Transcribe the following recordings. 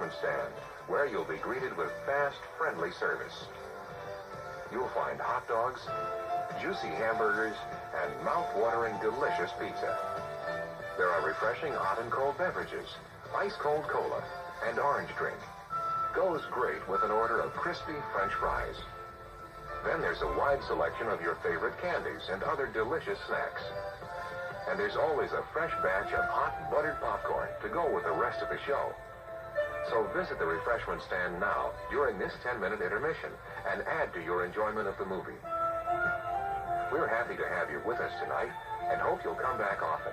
refreshment stand, where you'll be greeted with fast, friendly service. You'll find hot dogs, juicy hamburgers, and mouth-watering delicious pizza. There are refreshing hot and cold beverages, ice-cold cola, and orange drink. Goes great with an order of crispy French fries. Then there's a wide selection of your favorite candies and other delicious snacks. And there's always a fresh batch of hot buttered popcorn to go with the rest of the show. So visit the refreshment stand now during this 10-minute intermission and add to your enjoyment of the movie. We're happy to have you with us tonight and hope you'll come back often.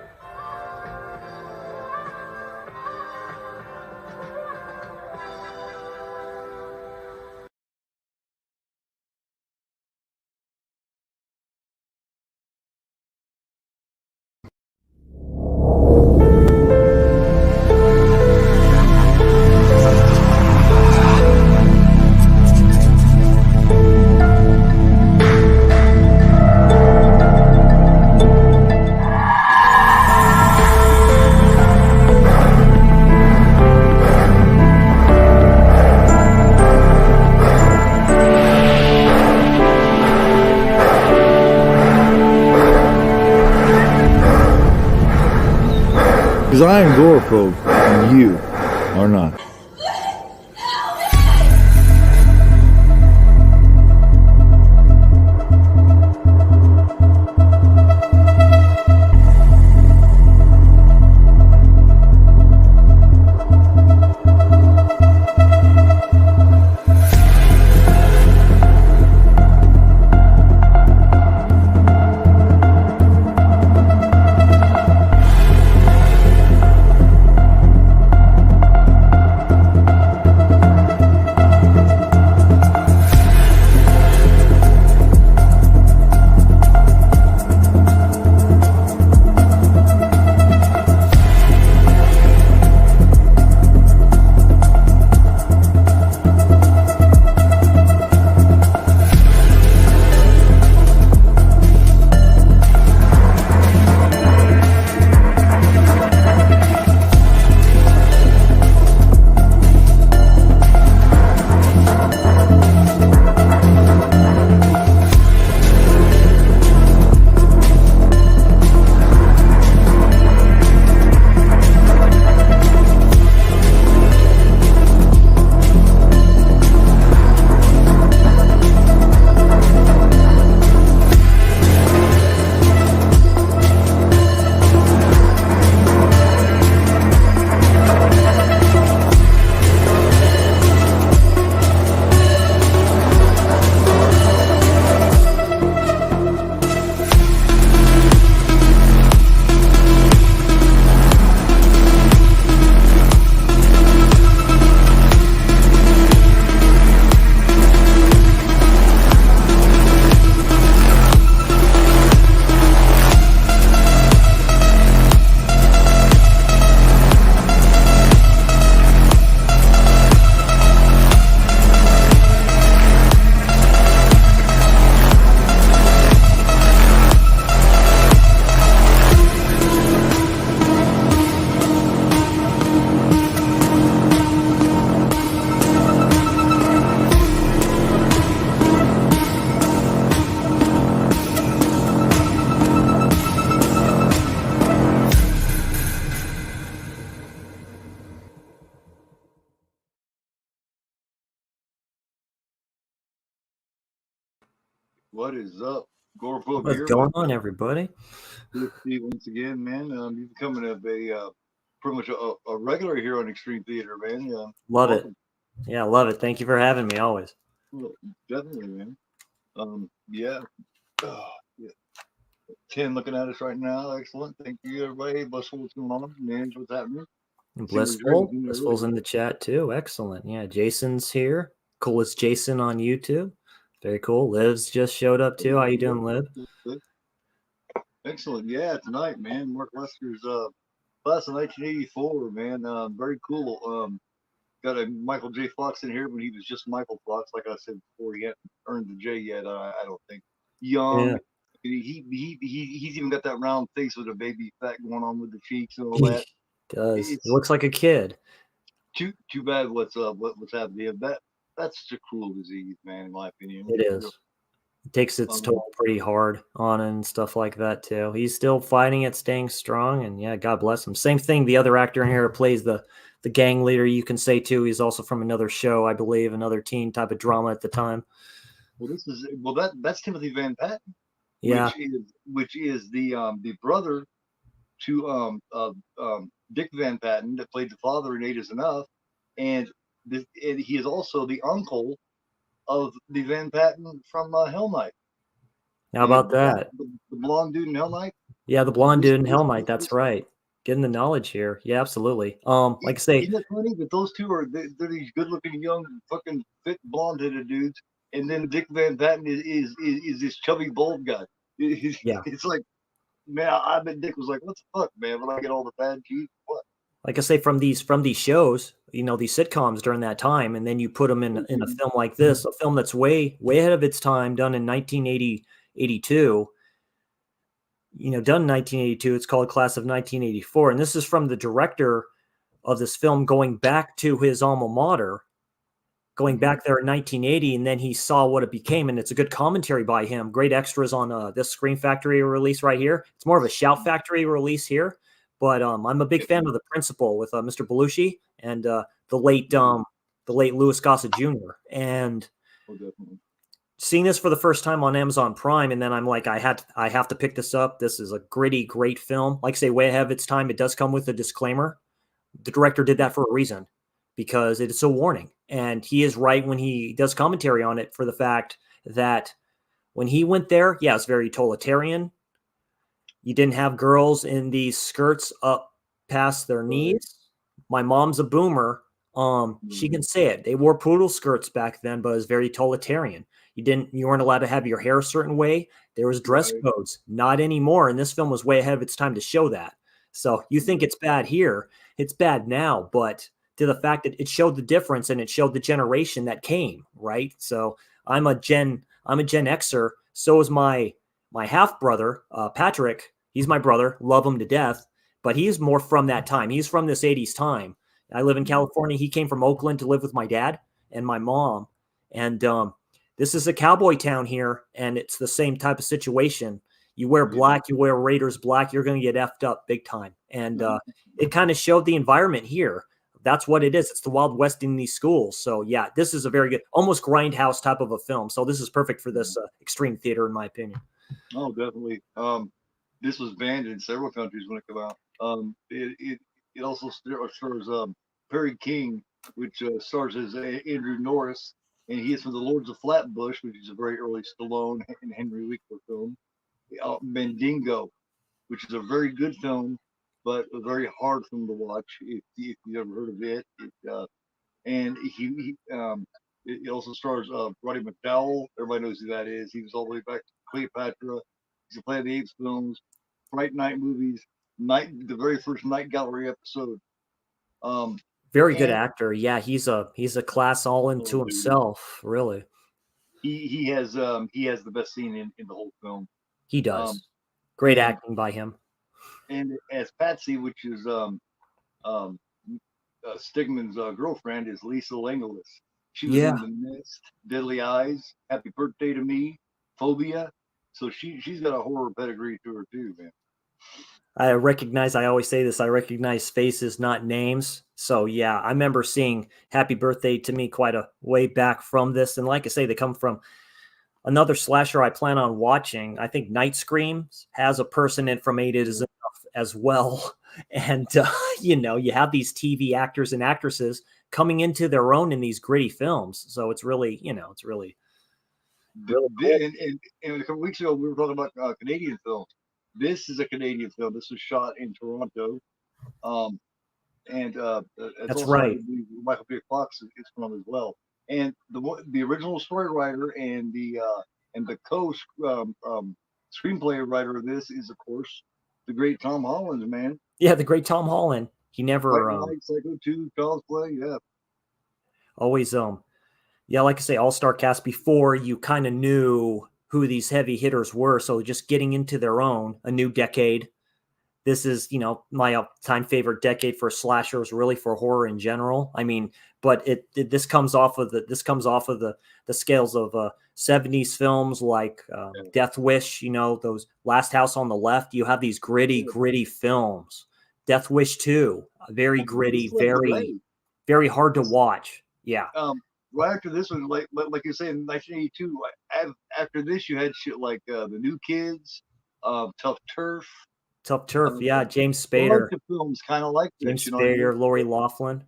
Because I am agoraphobe and you are not. What is up? Agoraphobe What's here. going on, everybody? Good to see you once again, man. You're becoming pretty much a regular here on Extreme Theater, man. Love it. Yeah, love it. Thank you for having me always. Well, definitely, man. Yeah. Yeah. Ken looking at us right now. Excellent. Thank you, everybody. Blissful, what's going on? Man, what's happening? Blissful's in the chat too. Excellent. Yeah, Jason's here. Coolest Jason on YouTube. Very cool. Liv's just showed up too. How you doing, Liv? Excellent. Yeah, tonight, man. Mark Lester's class of 1984, man. Very cool. Got a Michael J. Fox in here when he was just Michael Fox. Like I said before, he hadn't earned the J yet. I don't think. Young. Yeah. He's even got that round face with a baby fat going on with the cheeks and all that. He does. He looks like a kid. too bad what's happening. That's such a cruel disease, man. In my opinion, It is. It takes its toll pretty hard on him and stuff like that too. He's still fighting it, staying strong, and yeah, God bless him. Same thing. The other actor in here who plays the gang leader, you can say too. He's also from another show, I believe, another teen type of drama at the time. Well, that's Timothy Van Patten, Yeah. which is the brother to Dick Van Patten that played the father in Eight Is Enough, and he is also the uncle of the Van Patten from Hell Knight. How about that? The blonde dude in Hell Knight. Yeah, the blonde dude in Hell Knight. That's right. Getting the knowledge here. Yeah, absolutely. Like I say, isn't it funny that those two they're these good-looking young fucking fit blonde-headed dudes, and then Dick Van Patten is this chubby bald guy. Yeah. It's like, man, I bet Dick was like, "What the fuck, man? When I get all the bad teeth, what?" Like I say, from these shows, these sitcoms during that time, and then you put them in a film like this, a film that's way ahead of its time, done in 1982. Done in 1982. It's called Class of 1984, and this is from the director of this film going back to his alma mater, going back there in 1980, and then he saw what it became, and it's a good commentary by him. Great extras on this Scream Factory release right here. It's more of a Shout Factory release here, but I'm a big fan of the principal with Mr. Belushi and the late Louis Gossett Jr. And seeing this for the first time on Amazon Prime, and then I'm like, I have to pick this up. This is a gritty, great film. Like I say, way ahead of its time. It does come with a disclaimer. The director did that for a reason, because it's a warning. And he is right when he does commentary on it, for the fact that when he went there, yeah, it's very totalitarian. You didn't have girls in these skirts up past their knees. My mom's a boomer. She can say it. They wore poodle skirts back then, but it was very totalitarian. You weren't allowed to have your hair a certain way. There was dress codes. Not anymore. And this film was way ahead of its time to show that. So you think it's bad here. It's bad now, but to the fact that it showed the difference, and it showed the generation that came, right? So I'm a Gen Xer. So is my half brother, Patrick. He's my brother. Love him to death, but he's more from that time. He's from this 80s time. I live in California. He came from Oakland to live with my dad and my mom. And this is a cowboy town here, and it's the same type of situation. You wear black, you wear Raiders black, you're going to get effed up big time. And it kind of showed the environment here. That's what it is. It's the Wild West in these schools. So, yeah, this is a very good, almost Grindhouse type of a film. So this is perfect for this extreme theater, in my opinion. Oh, definitely. This was banned in several countries when it came out. It also stars Perry King, which stars as Andrew Norris, and he is from the Lords of Flatbush, which is a very early Stallone and Henry Winkler film. Mandingo, which is a very good film, but a very hard film to watch if you've ever heard of it. And it also stars Roddy McDowell. Everybody knows who that is. He was all the way back to Cleopatra. He's a Planet of the Apes films, Fright Night movies, the very first Night Gallery episode. Very good actor. Yeah, he's a class all into himself, really. He has the best scene in the whole film. He does. Great acting by him. And as Patsy, which is Stigman's girlfriend, is Lisa Langlis. She was in The Mist, Deadly Eyes, Happy Birthday to Me, Phobia. So she's got a horror pedigree to her too, man. I always say this, I recognize faces, not names. So yeah, I remember seeing Happy Birthday to Me quite a way back from this. And like I say, they come from another slasher I plan on watching. I think Night Screams has a person in from 8 Is Enough as well. And, you have these TV actors and actresses coming into their own in these gritty films. So it's really, it's really cool. And a couple weeks ago, we were talking about Canadian films. This is a Canadian film. This was shot in Toronto. That's right. Michael J. Fox is from as well. And the original story writer and the screenplay writer of this is, of course, the great Tom Holland, man. Yeah, the great Tom Holland. He never Psycho 2, Child's Play, yeah. Always like I say, all-star cast before you kind of knew who these heavy hitters were. So just getting into their own, a new decade. this is, my all-time favorite decade for slashers, really for horror in general. I mean, but this comes off of the scales of 70s films like Death Wish, those Last House on the Left. You have these gritty films. Death Wish 2, very gritty, very hard to watch. Yeah. Right after this one, like you say, in 1982, after this, you had shit like The New Kids, Tough Turf. Yeah, James Spader. A bunch of films kind of like James this, Spader, Lori Loughlin.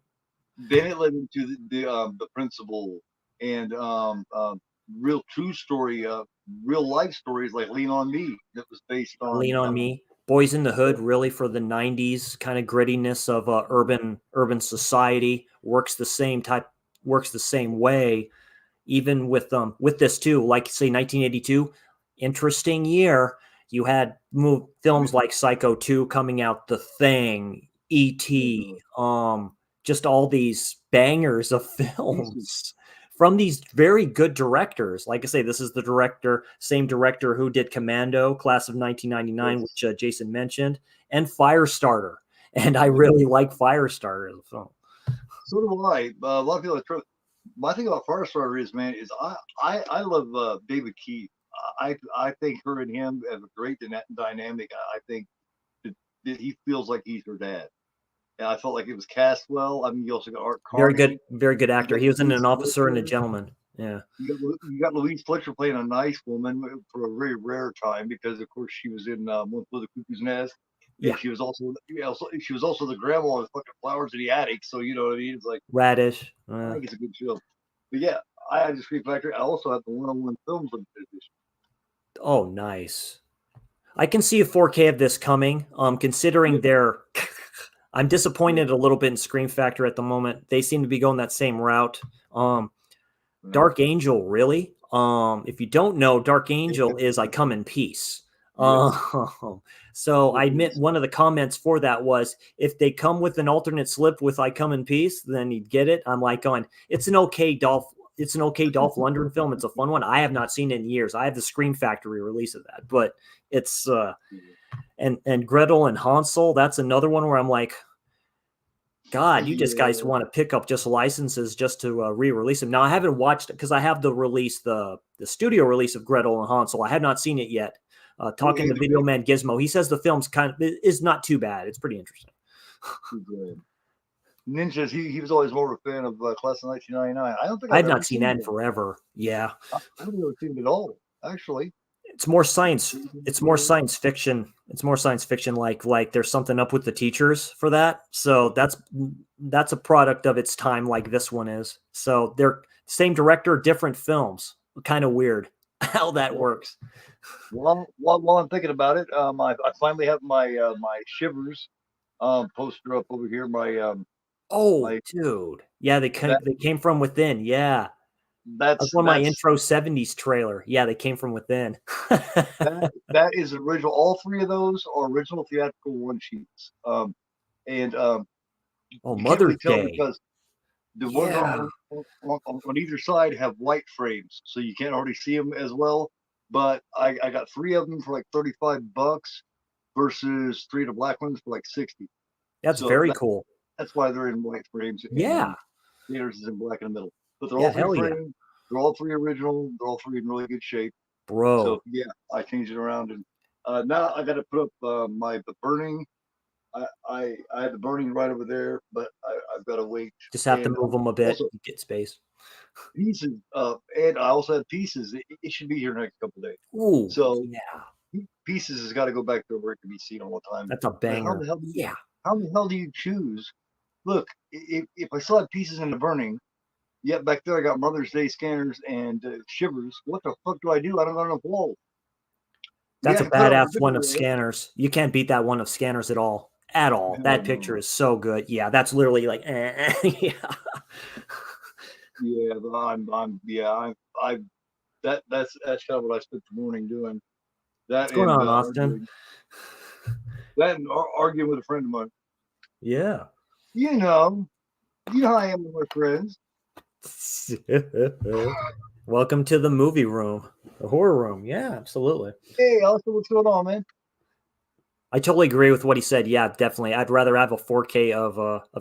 Then it led into the Principal and real true story, real life stories like Lean on Me, that was based on Lean on Me. Boys in the Hood, really for the 90s kind of grittiness of urban society, works the same way, even with this too. Like say 1982, interesting year. You had films like Psycho 2 coming out, The Thing, E.T., just all these bangers of films from these very good directors. Like I say, this is the same director who did Commando, class of 1999, which Jason mentioned, and Firestarter. And I really like Firestarter as a film. So do I. A lot of people. My thing about Firestarter is, man, is I love David Keith. I think her and him have a great dynamic. I think that he feels like he's her dad. And I felt like it was cast well. I mean, you also got Art Carney. Very good actor. He was in An Officer and a Gentleman. Yeah. You got Louise Fletcher playing a nice woman for a very rare time, because of course she was in One Flew the Cuckoo's Nest. Yeah. She was also the grandma of fucking Flowers in the Attic. So you know what I mean? It's like Radish. I think it's a good show. But yeah, I had the Screen Factory. I also have the 101 Films limited edition. Oh, nice. I can see a 4K of this coming. Considering I'm disappointed a little bit in Scream Factory at the moment. They seem to be going that same route. Dark Angel, really? If you don't know, Dark Angel is I Come in Peace. So I admit one of the comments for that was, if they come with an alternate slip with I Come in Peace, then you'd get it. I'm like going, it's an okay Dolph Lundgren film. It's a fun one. I have not seen it in years. I have the Scream Factory release of that, but it's and Gretel and Hansel, that's another one where I'm like, God, you just guys want to pick up just licenses just to re-release them. Now I haven't watched it because I have the studio release of Gretel and Hansel. I have not seen it yet. Talking to Video Man Gizmo, he says the film's is not too bad. It's pretty interesting. Ninjas, he was always more of a fan of Class of 1999. I don't think I've not seen that in forever. Yeah, I haven't ever seen it at all, actually. It's more science fiction. It's more science fiction. Like there's something up with the teachers for that. So that's a product of its time, like this one is. So they're same director, different films. Kind of weird how that works. While I'm thinking about it, I finally have my my Shivers poster up over here. Dude, yeah, they came from within. Yeah. That's one of my intro 70s trailer. Yeah, they came from within. that is original. All three of those are original theatrical one sheets. Mother's Day. Because the ones on either side have white frames, so you can't already see them as well. But I got three of them for like $35 versus three of the black ones for like $60. That's very cool. That's why they're in white frames. Yeah. Theaters is in black in the middle. But they're all three frames. They're all three original. They're all three in really good shape. Bro. So yeah, I changed it around, and now I got to put up the Burning. I have the Burning right over there, but I've got to wait. Just have to move them a bit. Also, get space. Pieces, and I also have Pieces. It should be here next couple of days. Ooh. So yeah, Pieces has got to go back to where it can be seen all the time. That's a banger. How the hell do you choose? Look, if I still have Pieces in the Burning. Yet back there I got Mother's Day scanners and Shivers. What the fuck do? I don't got enough walls. That's a badass one of scanners. You can't beat that one of scanners at all. At all. That picture is so good. Yeah, that's literally like yeah. Yeah, but that's kind of what I spent the morning doing. What's going on, Austin? Arguing with a friend of mine. Yeah. You know how I am with my friends. Welcome to the movie room, the horror room. Yeah, absolutely. Hey, Austin, what's going on, man? I totally agree with what he said. Yeah, definitely. I'd rather have a 4K of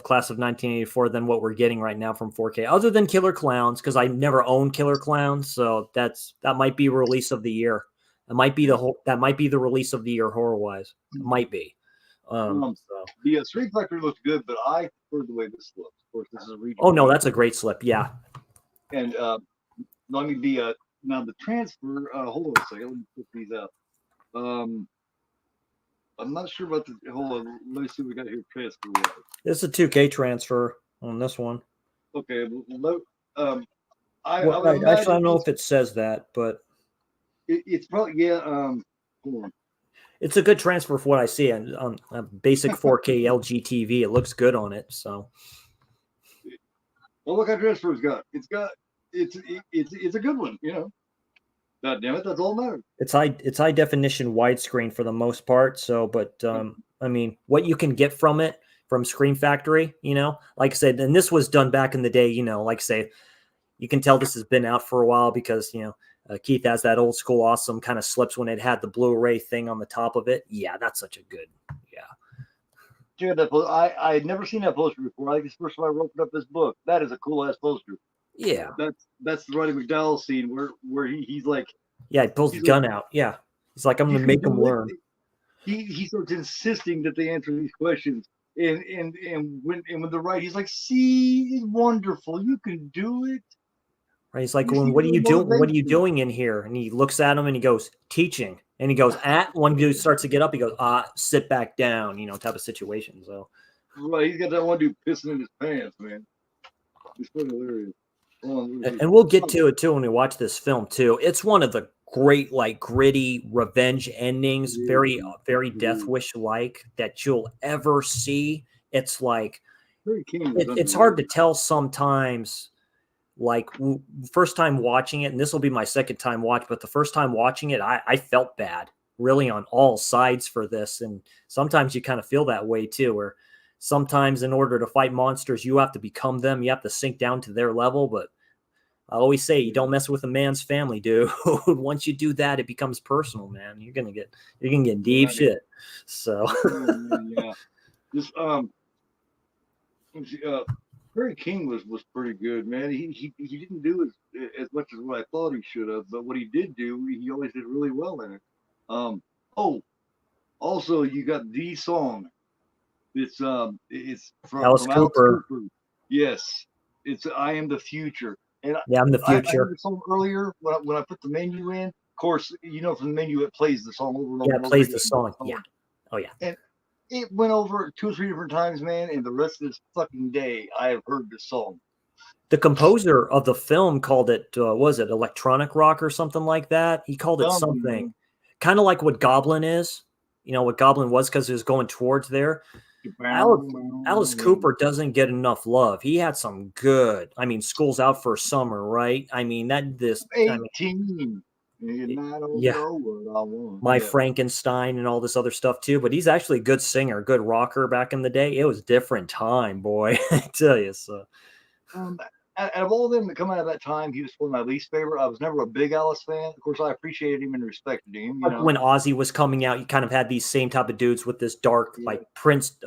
Class of 1984 than what we're getting right now from 4K. Other than Killer Clowns, because I never owned Killer Clowns, so that might be release of the year. It might be that might be the release of the year horror wise. It might be. So. The Street Factory looks good, but I prefer the way this looks. Of course, this is a regional. Oh no, that's a great slip. Yeah. And let me be now the transfer. Hold on a second. Let me put these out. I'm not sure about the. Hold on. Let me see what we got here. Transfer. It's a 2K transfer on this one. Okay. I don't know if it says that, but it's probably yeah. Hold on. It's a good transfer for what I see on a basic 4K LG TV. It looks good on it. So. Well, what kind of transfer it's got? It's a good one. You know. God damn it, that's all that matters. It's high definition widescreen for the most part. So, but I mean, what you can get from it from Screen Factory, you know, like I said, and this was done back in the day, you know, like I say, you can tell this has been out for a while because, you know, Keith has that old school awesome kind of slips when it had the Blu-ray thing on the top of it. Yeah, that's such a good, yeah. Dude, I had never seen that poster before. I think it's the first time I opened up this book. That is a cool ass poster. Yeah, that's the Roddy McDowell scene where he's like, yeah, he pulls the gun out. Yeah, he's like, I'm gonna make him learn. He starts insisting that they answer these questions, and when they're right, he's like, see, it's wonderful, you can do it. Right, he's like, well, what are you doing? What are you doing in here? And he looks at him and he goes, teaching. And he goes, one dude starts to get up, he goes, sit back down, you know, type of situation. So, right, he's got that one dude pissing in his pants, man. It's fucking hilarious. And we'll get to it too when we watch this film too. It's one of the great, like gritty revenge endings, very Death Wish like that you'll ever see. It's like it's hard to tell sometimes. Like first time watching it, and this will be my second time watch, but the first time watching it, I felt bad really on all sides for this, and sometimes you kind of feel that way too, where sometimes in order to fight monsters, you have to become them. You have to sink down to their level. But I always say, you don't mess with a man's family, dude. Once you do that, it becomes personal, man. You're gonna get deep shit. So yeah, this Barry King was pretty good, man. He didn't do as much as what I thought he should have, but what he did do, he always did really well in it. Also you got the song. It's from Alice Cooper. Yes, it's "I Am the Future." And yeah, I'm the future. I heard the song earlier when I put the menu in. Of course, you know, from the menu it plays the song over and over. Yeah, it plays the song. Yeah. Oh yeah. And it went over 2 or 3 different times, man. And the rest of this fucking day, I have heard this song. The composer of the film called it, was it electronic rock or something like that? He called it something kind of like what Goblin is. You know what Goblin was because it was going towards there. Alice Cooper doesn't get enough love. He had some good. I mean, School's Out for Summer, right? I mean, 18. Yeah, My Frankenstein and all this other stuff too. But he's actually a good singer, good rocker back in the day. It was a different time, boy. I tell you. So, out of all of them that come out of that time, he was one of my least favorite. I was never a big Alice fan. Of course, I appreciated him and respected him. You know? When Ozzy was coming out, you kind of had these same type of dudes with this dark, like Prince,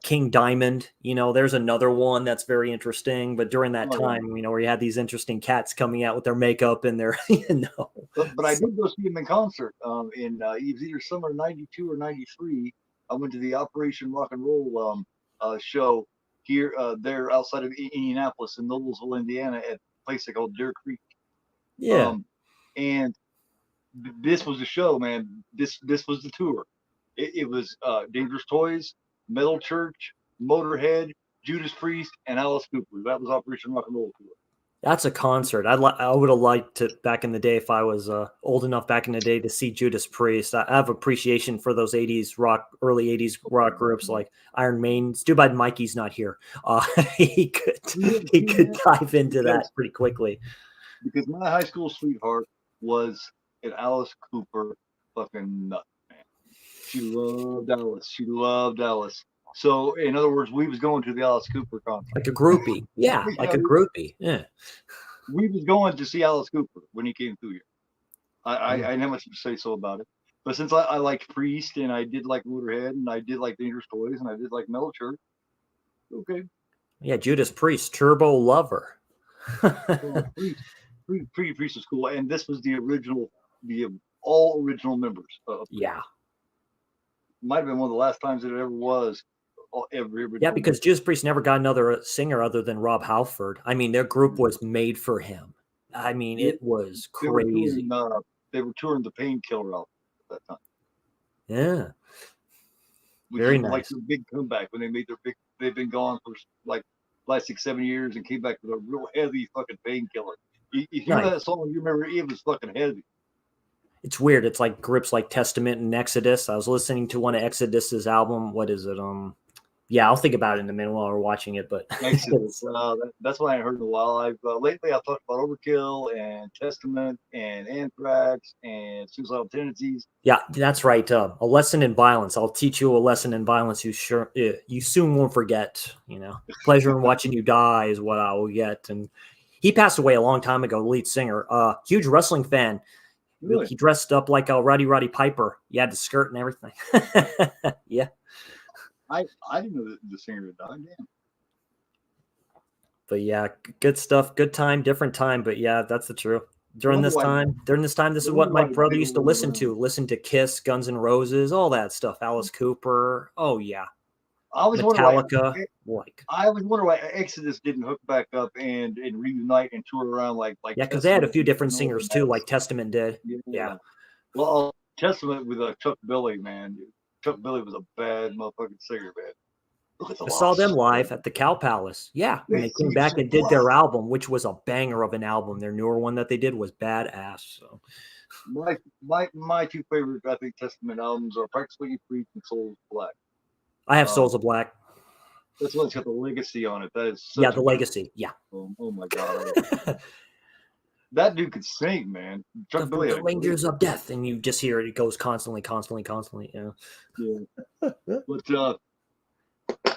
King Diamond. You know, there's another one that's very interesting. But during that time, you know, where you had these interesting cats coming out with their makeup and their, you know. But I did go see him in concert in it was either summer '92 or '93. I went to the Operation Rock and Roll show here, there outside of Indianapolis in Noblesville, Indiana, at a place they call Deer Creek. Yeah. And this was the show, man. This was the tour. It was Dangerous Toys, Metal Church, Motorhead, Judas Priest, and Alice Cooper. That was Operation Rock and Roll tour. That's a concert. I would have liked to back in the day if I was old enough back in the day to see Judas Priest. I have appreciation for those early 80s rock groups like Iron Maiden. It's too bad Mikey's not here. He could dive into that pretty quickly. Because my high school sweetheart was an Alice Cooper fucking nut, man. She loved Alice. So, in other words, we was going to the Alice Cooper concert. Like a groupie. Yeah, like a groupie. Yeah. We was going to see Alice Cooper when he came through here. I didn't have much to say so about it. But since I liked Priest and I did like Motorhead and I did like Dangerous Toys and I did like Metal Church, okay. Yeah, Judas Priest, Turbo Lover. Well, Priest was cool, and this was the original, the all original members. Yeah. Might have been one of the last times that it ever was. Yeah, because Judas Priest never got another singer other than Rob Halford. I mean, their group was made for him. I mean, it was crazy. They were touring the Painkiller out at that time. Yeah. Which Very is nice. like their big comeback when they made their big. They've been gone for like last 6-7 years and came back with a real heavy fucking Painkiller. If you hear that song, you remember it was fucking heavy. It's weird. It's like groups like Testament and Exodus. I was listening to one of Exodus's album. What is it? Yeah, I'll think about it in a minute while we're watching it. But Exodus, that's what I heard in a while. Lately I've talked about Overkill and Testament and Anthrax and Suicidal Tendencies. Yeah, that's right. A lesson in violence. I'll teach you a lesson in violence. You soon won't forget. You know, pleasure in watching you die is what I will get. And he passed away a long time ago. The lead singer, huge wrestling fan. Really? He dressed up like a Roddy Piper. He had the skirt and everything. Yeah. I didn't know that the singer had died. Damn. But yeah, good stuff. Good time, different time. But yeah, that's the truth. During this time, this is what my brother used to listen to. Listen to Kiss, Guns N' Roses, all that stuff. Alice Cooper. Oh yeah. I always Metallica. I always wonder why Exodus didn't hook back up and reunite and tour around like. Yeah, because they had a few different singers too, like Testament did. Yeah. Well, Testament with Chuck Billy, man. Chuck Billy was a bad motherfucking singer, man. I saw them live at the Cow Palace. Yeah, when they came back and did their album, which was a banger of an album. Their newer one that they did was badass. So, my two favorite, I think, Testament albums are Practice What You Preach and Souls of Black. I have Souls of Black. That's one that's got the Legacy on it. That is the Legacy. Yeah. Oh my god. That dude could sing, man. Chuck Billy, the Rangers of Death, and you just hear it goes constantly. Yeah. But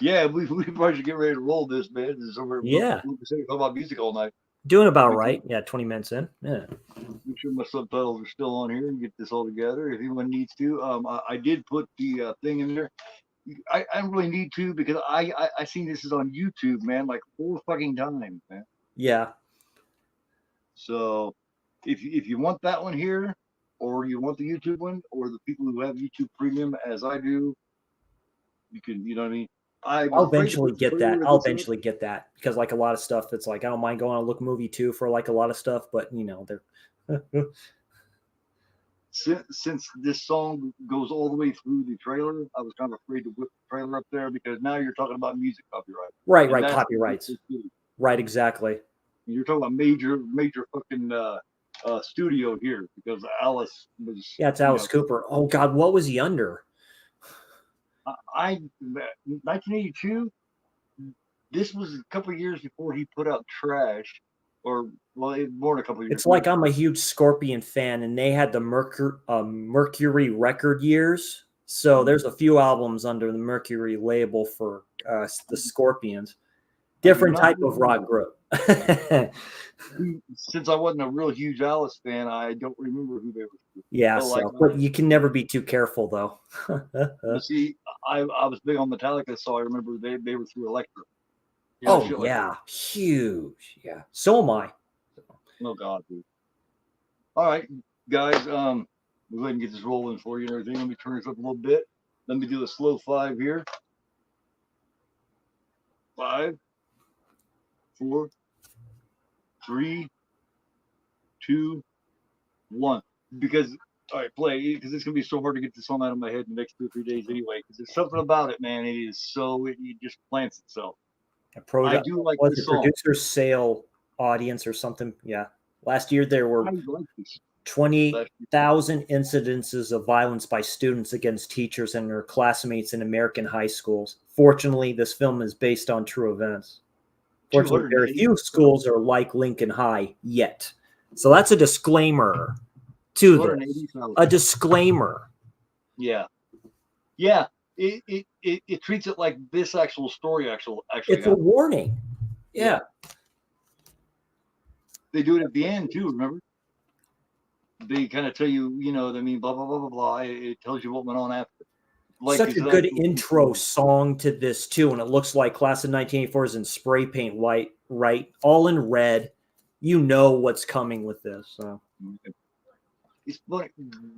yeah, we probably should get ready to roll this, man. This is over. Yeah. We're talking about music all night. Doing about right. Yeah, 20 minutes in. Yeah. Make sure my subtitles are still on here and get this all together. If anyone needs to, I did put the thing in there. I don't really need to because I seen this is on YouTube, man, like 4 fucking times, man. Yeah. So if you want that one here, or you want the YouTube one, or the people who have YouTube Premium as I do, you can, you know what I mean? I'll eventually get that. I'll eventually get that because like a lot of stuff, it's like I don't mind going on Look Movie too for like a lot of stuff, but you know they're. Since this song goes all the way through the trailer, I was kind of afraid to whip the trailer up there because now you're talking about music copyright. Right, copyrights. Right, exactly. You're talking about major fucking studio here because Alice was. Yeah, it's Alice Cooper. Oh God, what was he under? 1982. This was a couple of years before he put out Trash, or well, more than a couple of years. It's like I'm a huge Scorpion fan, and they had the Mercury record years. So there's a few albums under the Mercury label for the Scorpions. Different type of rock group. Since I wasn't a real huge Alice fan, I don't remember who they were. Yeah, but you can never be too careful, though. See, I was big on Metallica, so I remember they were through Elektra. Huge. Yeah, so am I. Oh God, dude. All right, guys. We'll go ahead and get this rolling for you and everything. Let me turn this up a little bit. Let me do a slow 5 here. 5, 4, 3, 2, 1. Because all right, play because it's gonna be so hard to get this song out of my head in the next 2 or 3 days anyway. Because there's something about it, man. It just plants itself. I do like this song. Producer sale audience or something. Yeah, last year there were 20,000 incidences of violence by students against teachers and their classmates in American high schools. Fortunately, this film is based on true events. Fortunately, very few schools are like Lincoln High yet. So that's a disclaimer to this. A disclaimer. Yeah. It treats it like this actual story. Actually, it's a warning. Yeah. They do it at the end too. Remember? they kind of tell you, you know, I mean, blah blah blah blah blah. It tells you what went on after. Like Such is a that good intro song to this too, and it looks like Class of 1984 is in spray paint white, right? All in red. You know what's coming with this. So. It's funny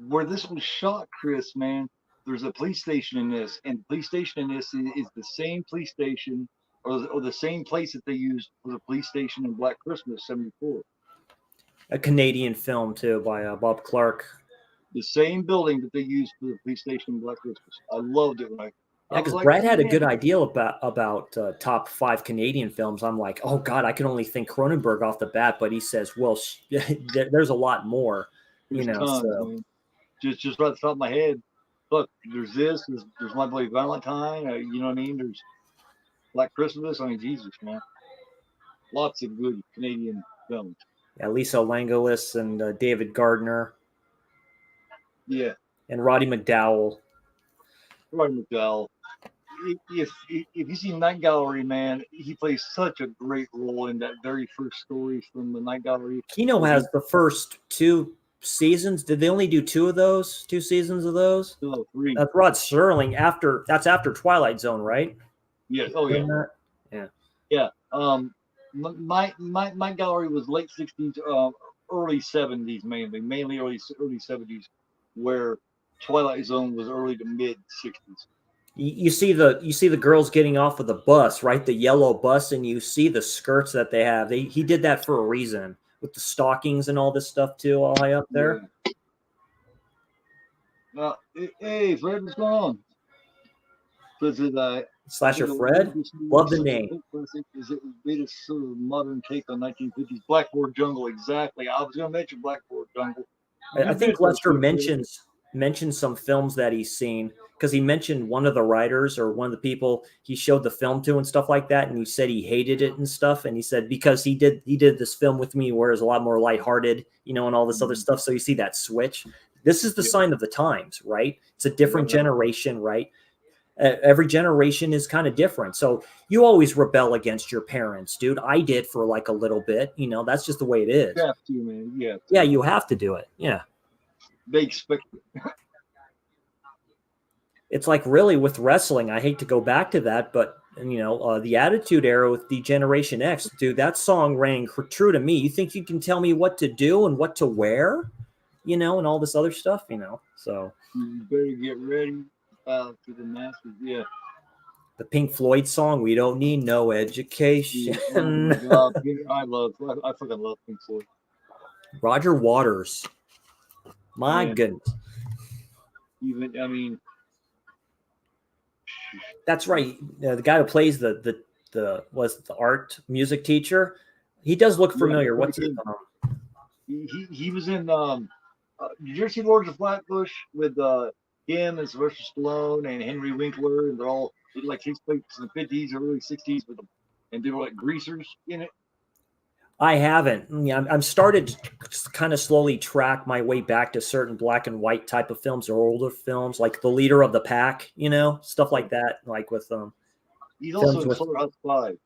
where this was shot, Chris. Man, there's a police station in this, and the police station in this is the same police station or the same place that they used for the police station in Black Christmas '74. A Canadian film too by Bob Clark. The same building that they used for the police station in Black Christmas. I loved it when I Yeah, was because like, Brad had a man, good idea about top 5 Canadian films. I'm like, oh God, I can only think Cronenberg off the bat, but he says, well, there's a lot more, you there's know. tons, So man. Just right at the top of my head. Look, there's this. There's My Bloody Valentine. You know what I mean? There's Black Christmas. I mean, Jesus, man. Lots of good Canadian films. yeah, Lisa Langoulis and David Gardner Yeah, and Roddy McDowell. Roddy McDowell. If you see Night Gallery, man, he plays such a great role in that very first story from the Night Gallery. Kino has the first 2 seasons. Did they only do 2 of those? 2 seasons of those? Oh, 3. That's Rod Serling that's after Twilight Zone, right? Yes. Oh, yeah. Yeah. Yeah. My gallery was late '60s, early '70s, mainly early '70s, where Twilight Zone was early to mid '60s. You see the girls getting off of the bus, right? The yellow bus, and you see the skirts that they have. He did that for a reason with the stockings and all this stuff too, all high up there. Yeah. Hey, Fred, what's going on? Is it Slasher Fred, love the name. Is it latest sort of modern take on 1950s Blackboard Jungle? Exactly. I was going to mention Blackboard Jungle. I think Lester mentions some films that he's seen because he mentioned one of the writers or one of the people he showed the film to and stuff like that, and he said he hated it and stuff, and he said because he did this film with me where it's a lot more lighthearted, you know, and all this other stuff. So you see that switch. This is the sign of the times, right? It's a different generation, right? Every generation is kind of different. So you always rebel against your parents, dude. I did for like a little bit, you know, that's just the way it is. You have to, man. Yeah. Yeah, you have to do it. Yeah. They expect it. It's like really with wrestling, I hate to go back to that, but you know, the Attitude Era with the Generation X, dude, that song rang true to me. You think you can tell me what to do and what to wear, you know, and all this other stuff, you know, so. You better get ready. To the masters, yeah. The Pink Floyd song, "We Don't Need No Education." Oh my God, I fucking love Pink Floyd. Roger Waters, my goodness. Even, I mean, that's right. The guy who plays the art music teacher. He does look familiar. What's his he was in. Did you ever see Lords of Flatbush with him and Sylvester Stallone and Henry Winkler, and they're all like takes place in the '50s or early '60s with them, and they were like greasers in it. I haven't. Yeah, I'm started to kind of slowly track my way back to certain black and white type of films or older films, like The Leader of the Pack, you know, stuff like that. Like with he's also in Slaughterhouse 5.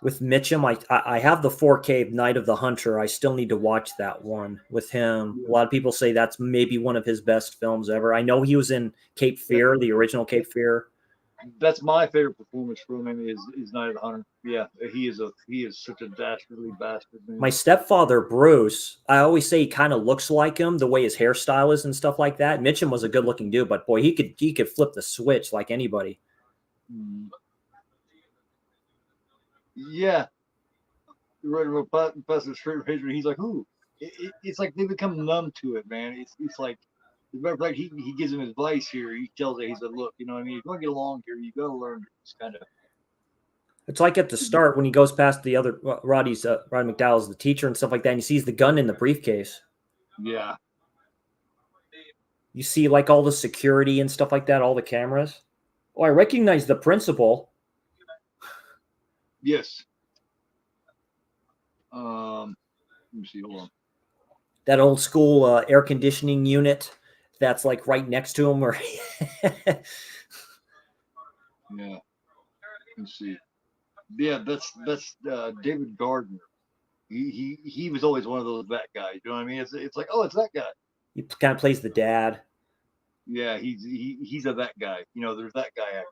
With Mitchum, I have the 4K Night of the Hunter. I still need to watch that one with him. A lot of people say that's maybe one of his best films ever. I know he was in Cape Fear, the original Cape Fear. That's my favorite performance from him is Night of the Hunter. Yeah, he is such a dastardly bastard, man. My stepfather, Bruce, I always say he kind of looks like him, the way his hairstyle is and stuff like that. Mitchum was a good looking dude, but boy, he could flip the switch like anybody. Yeah. Professor Straight Razor, he's like, ooh. It's like they become numb to it, man. It's like, as a matter of fact, he gives him advice here. He tells it, he said, look, you know what I mean? If you want to get along here, you got to learn this kind of. It's like at the start when he goes past the other Roddy McDowell's the teacher and stuff like that, and he sees the gun in the briefcase. Yeah. You see like all the security and stuff like that, all the cameras. Oh, I recognize the principal. Yes. Let me see. Hold on. That old school air conditioning unit that's like right next to him. Or yeah. Let's see. Yeah, that's David Gardner. he was always one of those that guys. You know what I mean? It's like, oh, it's that guy. He kind of plays the dad. Yeah, he's a that guy. You know, there's that guy.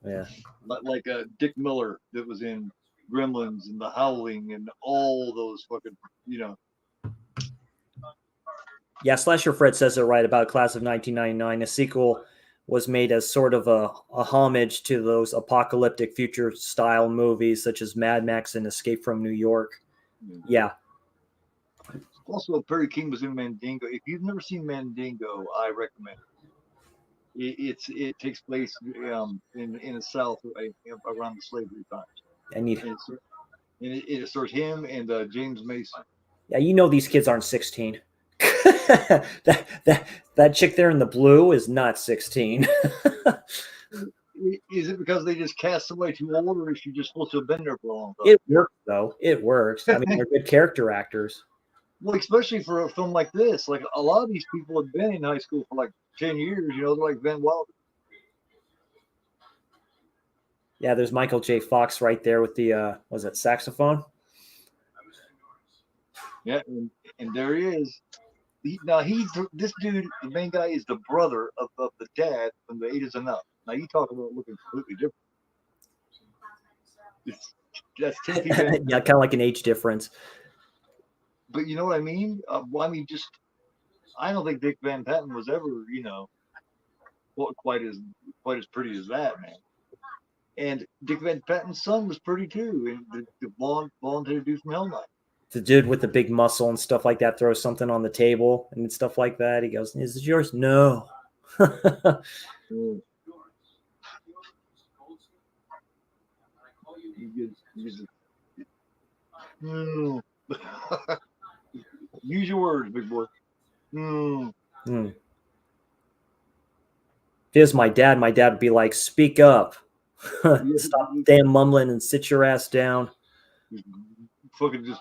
Yeah. Like Dick Miller that was in Gremlins and The Howling and all those fucking, you know. Yeah, Slasher Fred says it right about Class of 1999. A sequel was made as sort of a homage to those apocalyptic future style movies such as Mad Max and Escape from New York. Yeah. Also, Perry King was in Mandingo. If you've never seen Mandingo, I recommend it. It takes place in the South around the slavery times. I need. And it stars him and James Mason. Yeah, you know these kids aren't 16. that chick there in the blue is not 16. Is it because they just cast somebody too old, or is she just supposed to have been there for a long time? It works though. It works. I mean, they're good character actors. Well, especially for a film like this, like a lot of these people have been in high school for like 10 years. You know, they're like Ben Wilder. Yeah, there's Michael J. Fox right there with the was it saxophone? Yeah, and there he is. This dude, the main guy, is the brother of the dad from The Eight Is Enough. Now you talk about looking completely different. That's 10 feet. Yeah, kind of like an age difference. But you know what I mean? Well, I mean, I don't think Dick Van Patten was ever, you know, quite as pretty as that, man. And Dick Van Patten's son was pretty too, and the blonde-haired dude from Hellnight. The dude with the big muscle and stuff like that throws something on the table and stuff like that. He goes, "Is this yours?" No. Use your words, big boy. If it was my dad would be like, "Speak up. Stop damn mumbling and sit your ass down." Fucking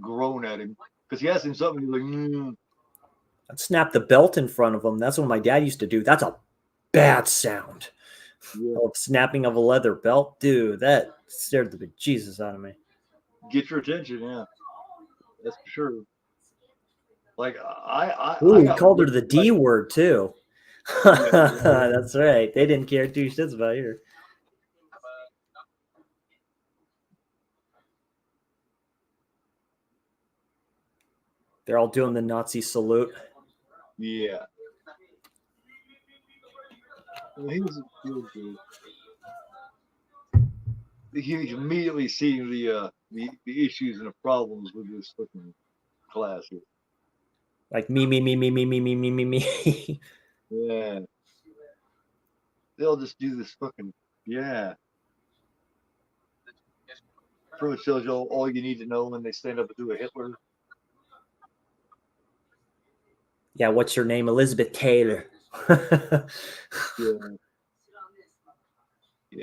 groan at him because he asked him something. He's like, I'd snap the belt in front of him. That's what my dad used to do. That's a bad sound. Yeah. Oh, snapping of a leather belt, dude. That scared the bejesus out of me. Get your attention, yeah. That's for sure. Like He called her the D word too. That's right. They didn't care two shits about her. They're all doing the Nazi salute. Yeah. Well, he was good. He immediately seeing the issues and the problems with this fucking class here. Like me. Yeah. They'll just do this fucking yeah. Pretty much tells you all you need to know when they stand up and do a Hitler. Yeah, what's your name? Elizabeth Taylor. Yeah.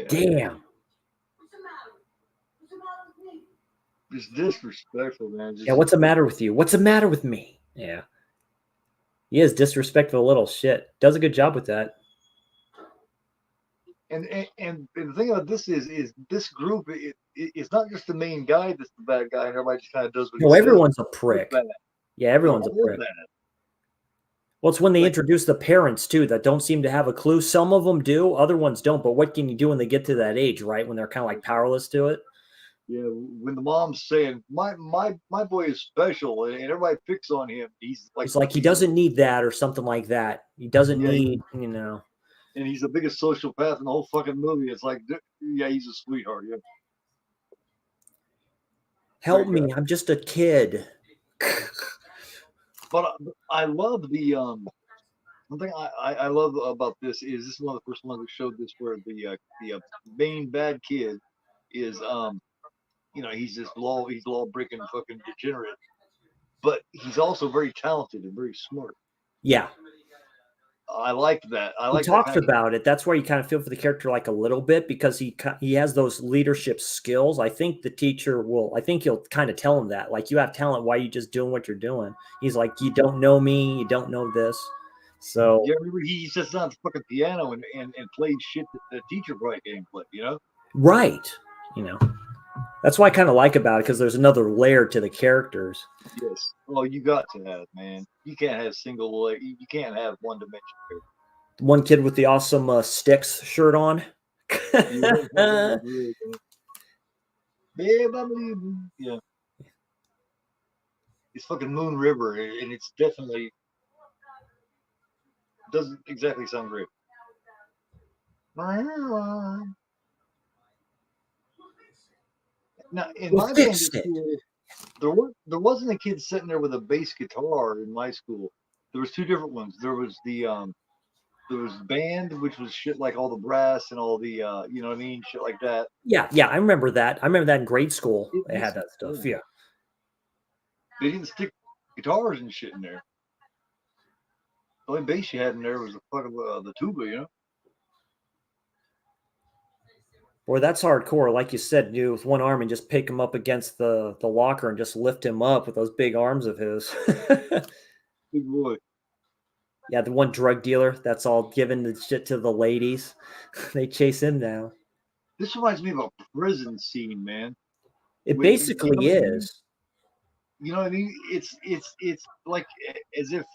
Damn. Just disrespectful, man. Yeah, what's the matter with you? What's the matter with me? Yeah. He is disrespectful little shit. Does a good job with that. And the thing about this is this group it's not just the main guy that's the bad guy and everybody just kind of does what he says. Everyone's a prick. Yeah, everyone's a prick. Well, it's when they introduce the parents too that don't seem to have a clue. Some of them do, other ones don't. But what can you do when they get to that age, right? When they're kind of like powerless to it. Yeah, when the mom's saying my boy is special and everybody picks on him, he's like he doesn't need that or something like that. He doesn't need, you know. And he's the biggest sociopath in the whole fucking movie. It's like, yeah, he's a sweetheart. Yeah. Help me! I'm just a kid. But I love the one thing I love about this is one of the first ones that showed this where the main bad kid is you know, he's law breaking fucking degenerate, but he's also very talented and very smart. Yeah. I liked that. He talks about it. That's where you kind of feel for the character like a little bit because he has those leadership skills. I think the teacher he'll kind of tell him that. Like, you have talent. Why are you just doing what you're doing? He's like, you don't know me. You don't know this. So yeah, remember he sits down at the fucking piano and plays shit that the teacher probably can't play, you know? Right. You know. That's what I kind of like about it, because there's another layer to the characters. Yes. Oh, you got to have, man. You can't have single layer. You can't have one dimension character. One kid with the awesome Sticks shirt on. Babe, I believe you. Yeah. It's fucking Moon River, and it's definitely doesn't exactly sound great. Now, in We my band at fixed it. school, there wasn't a kid sitting there with a bass guitar in my school. There was two different ones. There was band, which was shit like all the brass and all the you know what I mean, shit like that. Yeah, I remember that. I remember that in grade school. They had that stuff. Yeah. They didn't stick guitars and shit in there. The only bass you had in there was the fucking the tuba, you know. Boy, that's hardcore. Like you said, do with one arm and just pick him up against the locker and just lift him up with those big arms of his. Big boy. Yeah, the one drug dealer that's all giving the shit to the ladies. They chase him now. This reminds me of a prison scene, man. It When you know basically what I mean? is. You know what I mean? It's like as if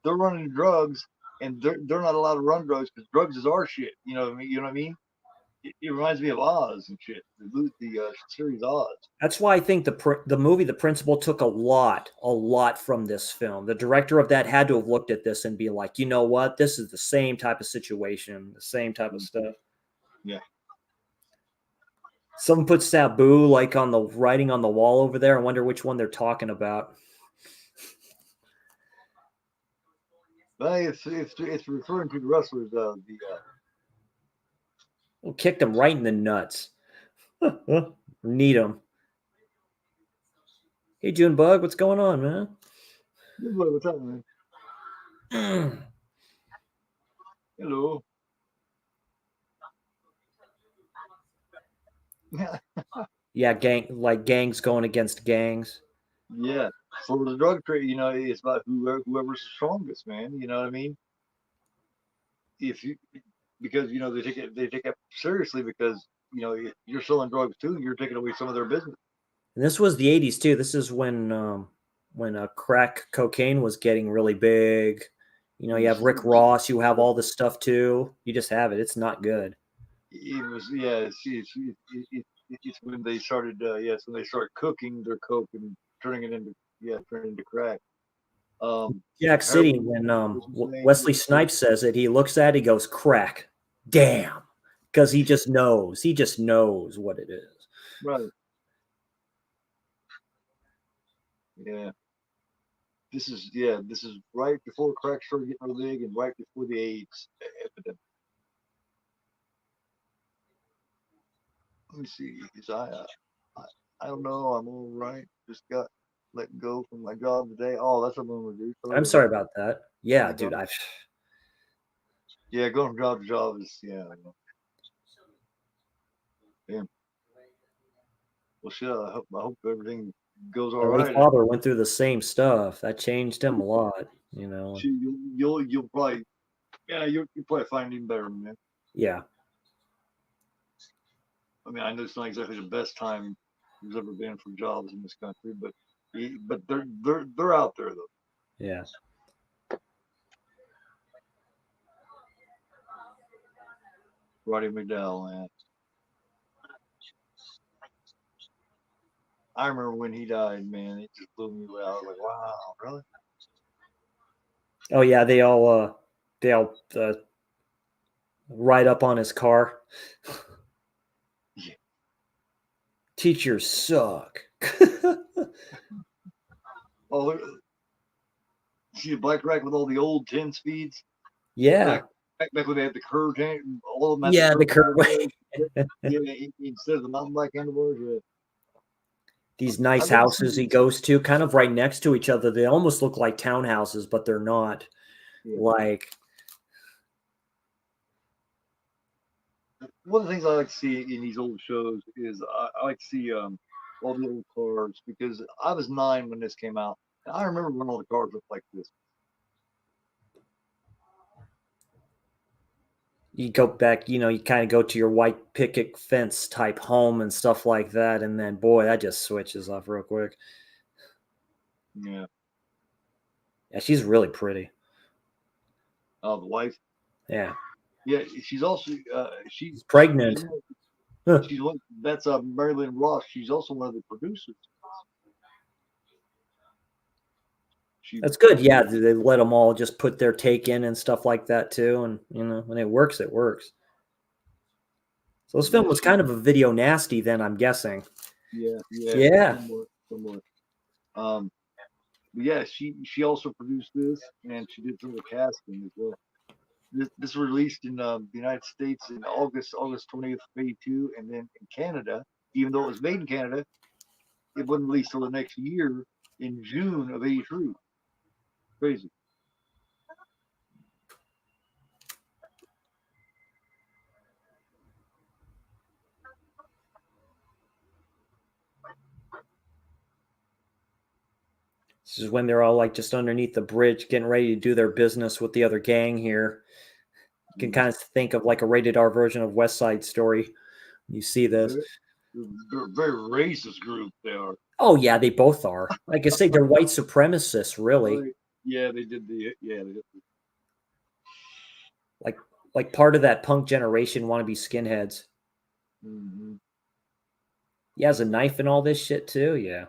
they're running drugs and they're not allowed to run drugs because drugs is our shit. You know what I mean? You know what I mean? It reminds me of Oz and shit. The series Oz. That's why I think the movie The Principal took a lot from this film. The director of that had to have looked at this and be like, you know what, this is the same type of situation, the same type of stuff. Yeah. Someone puts Sabu like on the writing on the wall over there. I wonder which one they're talking about. But it's referring to the wrestlers. Well, kicked him right in the nuts. Need him. Hey, Junebug, what's going on, man? What's up, man? Hello. Yeah, gangs going against gangs. Yeah. For the drug trade, you know, it's about whoever's the strongest, man. You know what I mean? If you because you know they take it seriously because you know you're selling drugs too, you're taking away some of their business. And this was the 80s too. This is when crack cocaine was getting really big. You know, you have Rick Ross, you have all this stuff too. You just have it. It's not good. It was yeah. It's when they started when they started cooking their coke and turning it into crack. Jack City, when Wesley Snipes says it, he looks at it, he goes, crack. Damn. Because he just knows. He just knows what it is. Right. Yeah. This is right before crack started getting real big and right before the AIDS epidemic. Let me see. I don't know. I'm all right. Just got let go from my job today. Oh, that's a bummer, dude. I'm sorry about that. Yeah, dude. Yeah, going from job to job is Damn. Well, shit. I hope everything goes all My late right. father went through the same stuff. That changed him a lot, you know. You'll probably you'll probably find even better, man. Yeah. I mean, I know it's not exactly the best time there's ever been for jobs in this country, but they're out there though. Yeah. Roddy McDowell, man. I remember when he died, man. It just blew me away. I was like, wow, really? Oh yeah, they all ride up on his car. Yeah. Teachers suck. Oh, see the bike rack with all the old 10 speeds? Yeah. Back when they had the curve tank, all of them had Yeah, the curve. instead of the mountain bike handlebars. Yeah. These nice houses he goes to, kind of right next to each other. They almost look like townhouses, but they're not. Yeah. Like, one of the things I like to see in these old shows is I like to see all the old cars because I was 9 when this came out, and I remember when all the cars looked like this. you go back, you kind of go to your white picket fence type home and stuff like that, and then boy, that just switches off real quick. Yeah. Yeah, she's really pretty. Oh, the wife. Yeah, Yeah, she's also she's pregnant. she's one. That's Marilyn Ross. She's also one of the producers. That's good. Yeah, they let them all just put their take in and stuff like that too, and when it works, it works. So this film was kind of a video nasty, then I'm guessing. Yeah. Somewhat. Yeah, she also produced this, and she did some of the casting as well. This was released in the United States in August 20th of 82, and then in Canada, even though it was made in Canada, it wasn't released till the next year in June of 83. Crazy. This is when they're all like just underneath the bridge, getting ready to do their business with the other gang here. You can kind of think of like a rated R version of West Side Story. You see this. They're a very racist group, they are. Oh yeah, they both are. Like I say, they're white supremacists, really. Right. Yeah, they did the like part of that punk generation want to be skinheads. Mm-hmm. He has a knife and all this shit too. Yeah.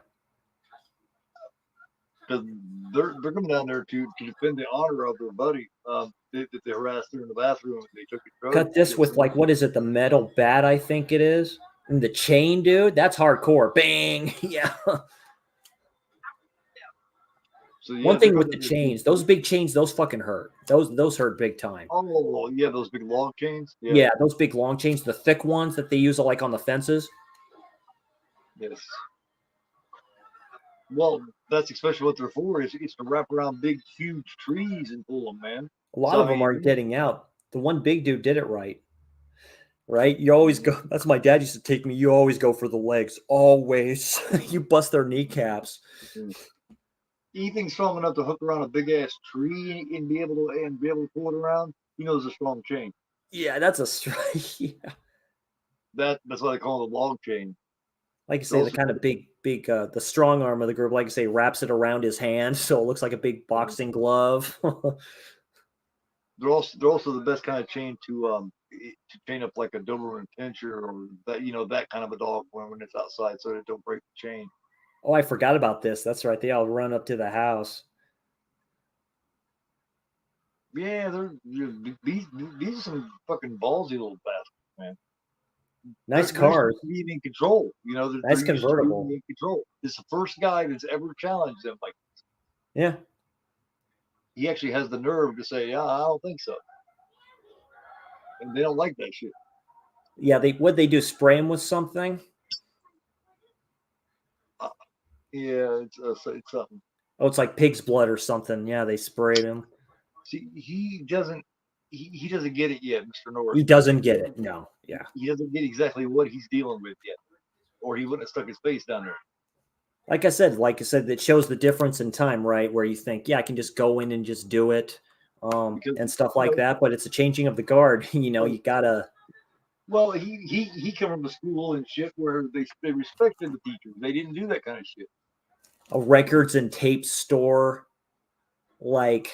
Because they're coming down there to defend the honor of their buddy that they harassed her in the bathroom. And they took a Cut this with like, what is it? The metal bat, I think it is. And the chain, dude. That's hardcore. Bang. Yeah. So, yeah, one thing with the chains, those big chains, those fucking hurt. Those hurt big time. Oh yeah, those big long chains. Yeah, those big long chains, the thick ones that they use like on the fences. Yes. Well, that's especially what they're for. It's to wrap around big, huge trees and pull them, man. A lot of them are getting out. The one big dude did it right. Right? You always go. That's my dad used to take me. You always go for the legs. Always. You bust their kneecaps. Anything strong enough to hook around a big ass tree and be able to pull it around, it's a strong chain. Yeah, that's a strong. Yeah. That's why they call it a long chain. Like I say, the kind of big, the strong arm of the group, like I say, wraps it around his hand, so it looks like a big boxing glove. They're also the best kind of chain to chain up like a Doberman Pinscher or that kind of a dog when it's outside, so it don't break the chain. Oh, I forgot about this. That's right. They all run up to the house. Yeah, these are some fucking ballsy little bastards, man. Nice cars. Being in control, nice convertible. In control. This is the first guy that's ever challenged them like this. Yeah. He actually has the nerve to say, "Yeah, I don't think so," and they don't like that shit. Yeah, what'd they do? Spray him with something? Yeah, it's something. Oh, it's like pig's blood or something. Yeah, they sprayed him. See, he doesn't get it yet, Mr. Norris. He doesn't get it. No. Yeah. He doesn't get exactly what he's dealing with yet, or he wouldn't have stuck his face down there. Like I said, it shows the difference in time, right? Where you think, yeah, I can just go in and just do it, and stuff like that. But it's a changing of the guard. You gotta. Well, he came from a school and shit where they respected the teachers. They didn't do that kind of shit. A records and tape store, like,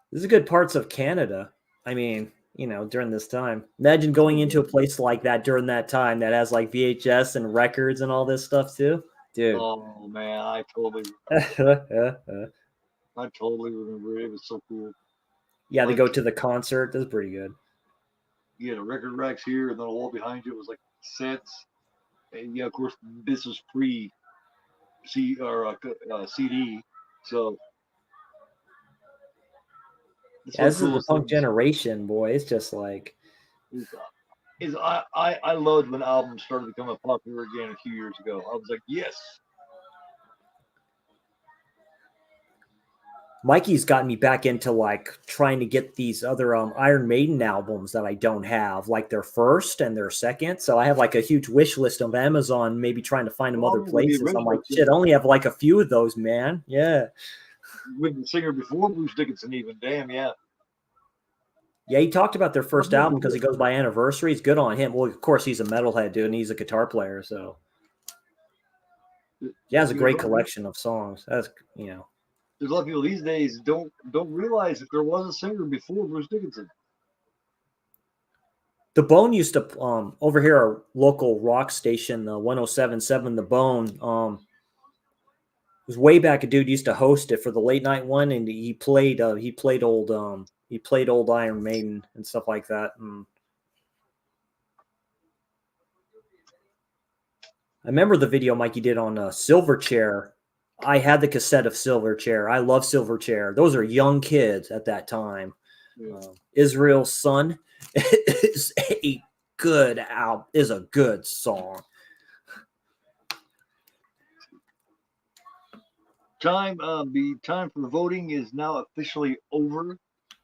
this is good parts of Canada. I mean, during this time, imagine going into a place like that during that time that has like VHS and records and all this stuff too, dude. Oh man, I totally remember. It was so cool. Yeah, they go to the concert. That's pretty good. You had a record racks here, and then a wall behind you was like sets. And yeah, of course, this was pre CD. So this is the punk generation, boy. It's just like I loved when albums started becoming popular again a few years ago. I was like, yes. Mikey's gotten me back into like trying to get these other Iron Maiden albums that I don't have, like their first and their second. So I have like a huge wish list of Amazon, maybe trying to find them other places. I'm like, shit, I only have like a few of those, man. Yeah. With the singer before Bruce Dickinson, even, damn, yeah. Yeah, he talked about their first album because he goes by anniversaries. Good on him. Well, of course, he's a metalhead dude, and he's a guitar player, so he has a great collection of songs. That's There's a lot of people these days don't realize that there was a singer before Bruce Dickinson. The Bone used to over here, our local rock station, 107.7 The Bone. It was way back. A dude used to host it for the late night one, and he played old Iron Maiden and stuff like that. And I remember the video Mikey did on Silverchair. I had the cassette of Silverchair. I love Silverchair. Those are young kids at that time. Yeah. Israel's Son is a good album. Is a good song. The time for voting is now officially over.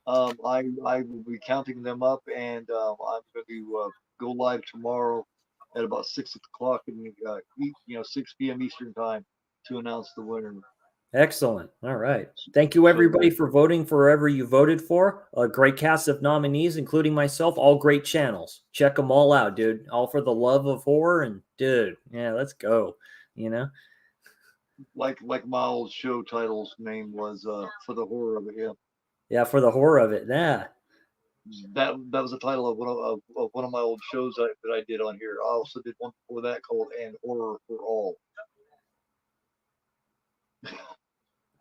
I will be counting them up, and I'm going to go live tomorrow at about 6 o'clock in 6 p.m. Eastern time to announce the winner. Excellent. All right. Thank you, everybody, for voting for whoever you voted for. A great cast of nominees, including myself. All great channels. Check them all out, dude. All for the love of horror. And, dude, yeah, let's go. Like my old show title's name was For the Horror of It. Yeah. Yeah, for the horror of it. Yeah. That was the title of one of my old shows that I did on here. I also did one before that called And Horror for All.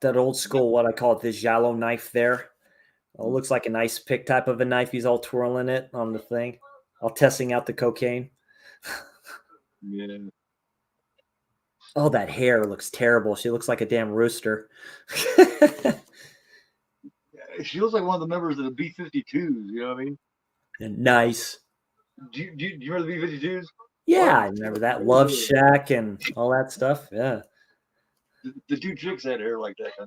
That old school, what I call it, this giallo knife there. It looks like an ice pick type of a knife. He's all twirling it on the thing, all testing out the cocaine. Yeah. Oh, that hair looks terrible. She looks like a damn rooster. She looks like one of the members of the B-52s. You know what I mean? Nice. Do you remember the B-52s? Yeah, I remember that. Love Shack and all that stuff. Yeah. The two chicks had hair like that. Huh?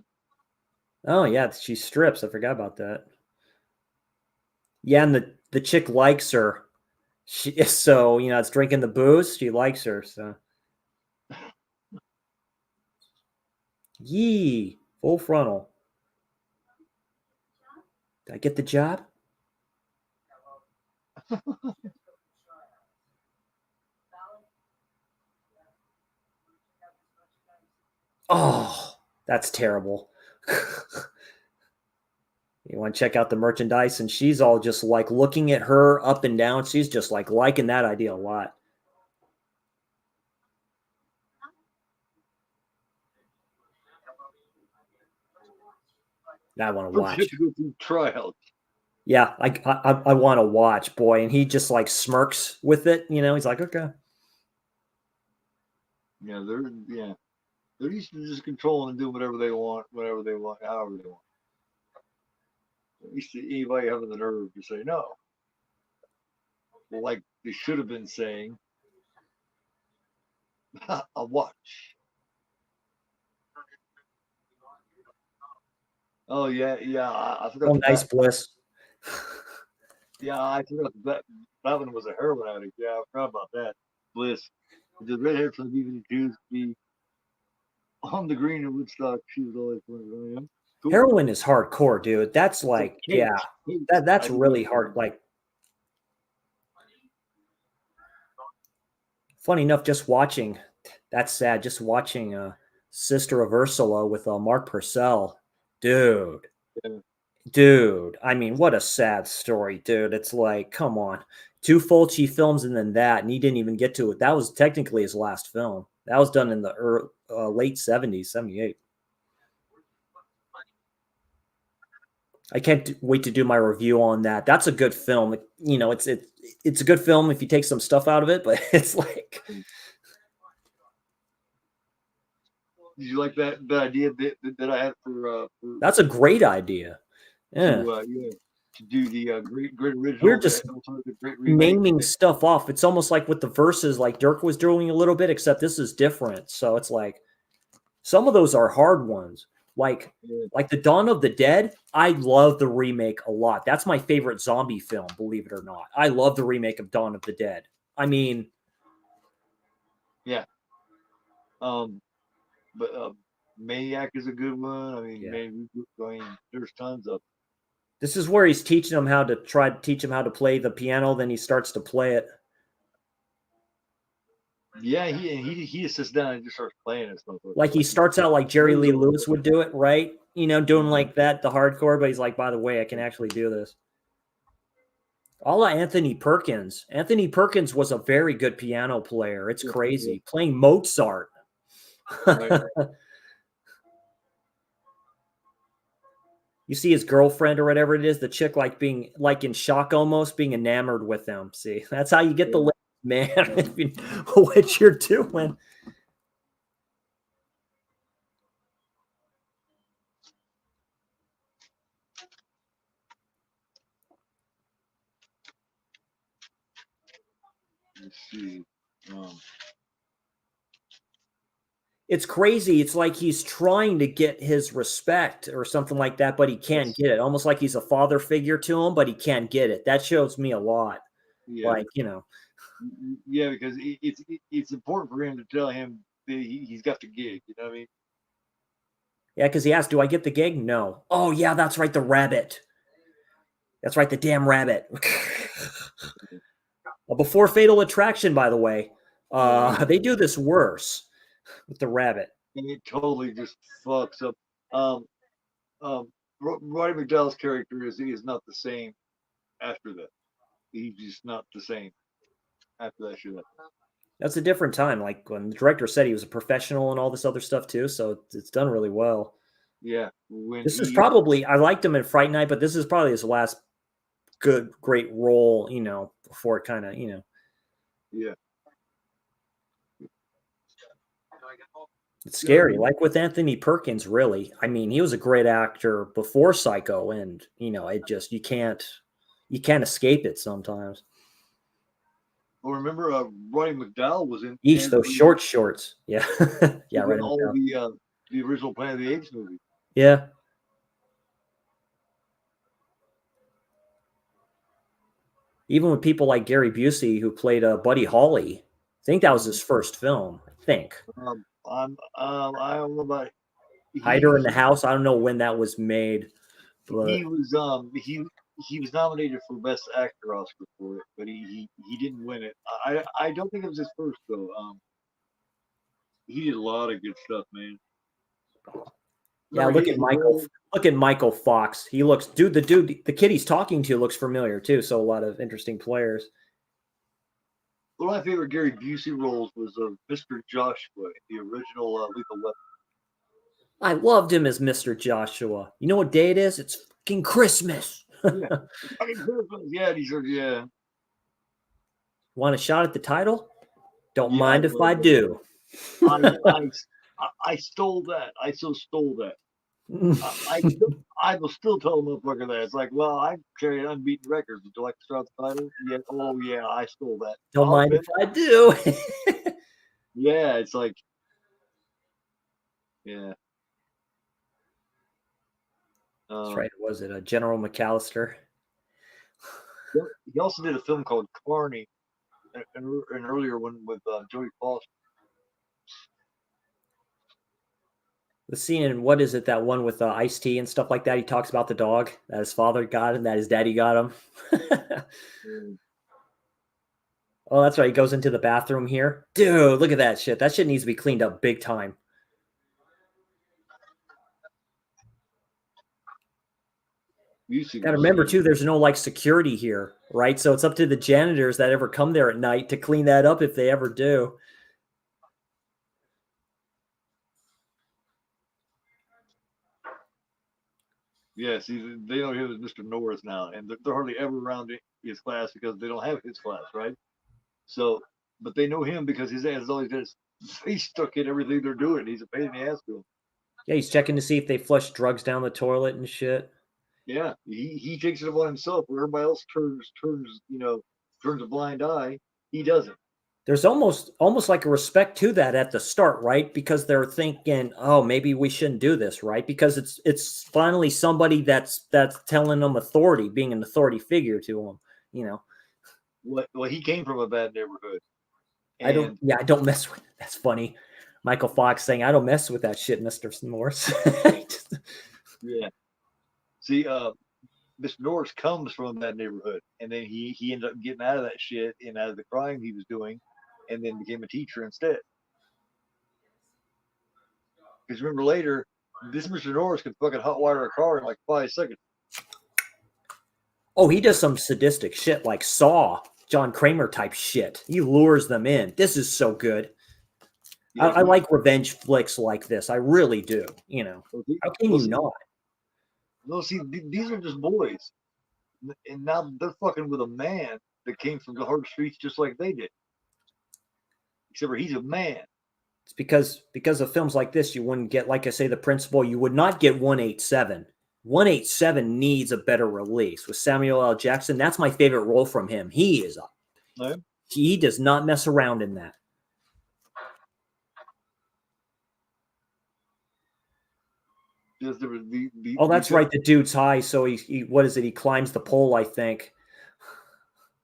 Oh, yeah. She strips. I forgot about that. Yeah, and the chick likes her. So, it's drinking the booze. She likes her. So, yee. Full frontal. Did I get the job? Oh, that's terrible. You want to check out the merchandise, and she's all just like looking at her up and down. She's just like liking that idea a lot. I want to watch. You have to go through tryouts. Yeah, I want to watch, boy. And he just like smirks with it. He's like, okay. Yeah, they're used to just controlling and doing whatever they want, however they want. At least anybody having the nerve to say no. Like they should have been saying, I'll watch. Oh, yeah. I forgot. Oh, nice Bliss. Yeah, I forgot that one was a heroin addict. Yeah, I forgot about that. Bliss. The redhead from the DVD be on the green in Woodstock. She was always one of them. Cool. Heroin is hardcore, dude. That's like, yeah, that's really hard. Like, funny enough, just watching, that's sad. Just watching Sister of Ursula with Mark Purcell, dude. Yeah. Dude, I mean, what a sad story, dude. It's like, come on. 2 Fulci films and then that, and he didn't even get to it. That was technically his last film. That was done in the late 70s, 78. I can't wait to do my review on that. That's a good film. It's a good film if you take some stuff out of it, but it's like. Did you like that idea that I had for That's a great idea. Yeah. To do the great original. We're just naming stuff off. It's almost like with the verses, like Dirk was doing a little bit, except this is different. So it's like some of those are hard ones. Like the Dawn of the Dead, I love the remake a lot. That's my favorite zombie film, believe it or not. I love the remake of Dawn of the Dead. I mean, yeah. But Maniac is a good one. I mean, there's tons of. This is where he's teaching him how to teach him how to play the piano. Then he starts to play it. Yeah, he just sits down and just starts playing and stuff. Like he starts out like Jerry Lee Lewis would do it, right? You know, doing like that, the hardcore. But he's like, by the way, I can actually do this. A la Anthony Perkins. Anthony Perkins was a very good piano player. It's crazy. Playing Mozart. Right. You see his girlfriend or whatever it is, the chick like being like in shock almost, being enamored with him. See, that's how you get the man. What you're doing. Let's see. It's crazy. It's like he's trying to get his respect or something like that, but he can't get it. Almost like he's a father figure to him, but he can't get it. That shows me a lot. Yeah. Like, you know. Yeah, because it's important for him to tell him that he's got the gig. You know what I mean? Yeah, because he asks, do I get the gig? No. Oh, yeah, that's right. The rabbit. That's right. The damn rabbit. Well, before Fatal Attraction, by the way, they do this worse with the rabbit. And it totally just fucks up. Roddy McDowell's character is not the same after that. He's just not the same after that shit. That's a different time. Like when the director said he was a professional and all this other stuff too, so it's done really well. Yeah. This is probably, I liked him in Fright Night, but this is probably his last great role, you know, before it kind of, you know. Yeah. It's scary. Like with Anthony Perkins, really. I mean, he was a great actor before Psycho, and you know, it just you can't escape it sometimes. Well, remember, Roddy McDowell was in those short shorts. Yeah, yeah, right. All the original Planet of the Apes movie. Yeah. Even with people like Gary Busey, who played Buddy Holly, I think that was his first film. I think. I don't know about Hider in the House. I don't know when that was made. But he was he was nominated for Best Actor Oscar for it, but he didn't win it. I don't think it was his first though. He did a lot of good stuff, man. Yeah, look at Michael. Look at Michael Fox. He looks, the kid he's talking to looks familiar too. So a lot of interesting players. One of my favorite Gary Busey roles was Mr. Joshua, the original Lethal Weapon. I loved him as Mr. Joshua. You know what day it is? It's fucking Christmas. Yeah, yeah, he said, yeah. Want a shot at the title? Don't mind if I do. I stole that. I so stole that. I will still tell a motherfucker that. It's like, well, I carry an unbeaten record. Would you like to start the title? Yeah. Oh, yeah, I stole that. Don't mind if I do. Yeah, it's like, yeah. That's right. Was it General McAllister? He also did a film called Carney, an earlier one with Jodie Foster. The scene in, what is it, that one with Ice-T and stuff like that? He talks about the dog that his father got and that his daddy got him. Oh, that's right. He goes into the bathroom here. Dude, look at that shit. That shit needs to be cleaned up big time. Got to remember, too, there's no, like, security here, right? So it's up to the janitors that ever come there at night to clean that up if they ever do. Yeah, see, they know him as Mr. Norris now, and they're hardly ever around his class because they don't have his class, right? So, but they know him because his ass is always just he's stuck in everything they're doing. He's a pain in the ass to them. Yeah, he's checking to see if they flush drugs down the toilet and shit. Yeah, he takes it upon himself where everybody else turns a blind eye. He doesn't. There's almost like a respect to that at the start, right? Because they're thinking, oh, maybe we shouldn't do this, right? Because it's finally somebody that's telling them authority, being an authority figure to them, you know. Well, he came from a bad neighborhood. I don't mess with it. That's funny. Michael Fox saying, I don't mess with that shit, Mr. Morse. Yeah. See, Mr. Norris comes from that neighborhood, and then he ended up getting out of that shit and out of the crime he was doing, and then became a teacher instead. Because remember later, this Mr. Norris could fucking hotwire a car in like 5 seconds. Oh, he does some sadistic shit like Saw, John Kramer type shit. He lures them in. This is so good. Yeah, I like revenge flicks like this. I really do. You know, how can you not? No, see, these are just boys, and now they're fucking with a man that came from the hard streets just like they did. Except for he's a man. It's because of films like this, you wouldn't get, like I say, the principle. You would not get 187. 187 needs a better release with Samuel L. Jackson. That's my favorite role from him. He is up. No? He does not mess around in that. Oh, that's right. The dude's high, so he what is it? He climbs the pole, I think.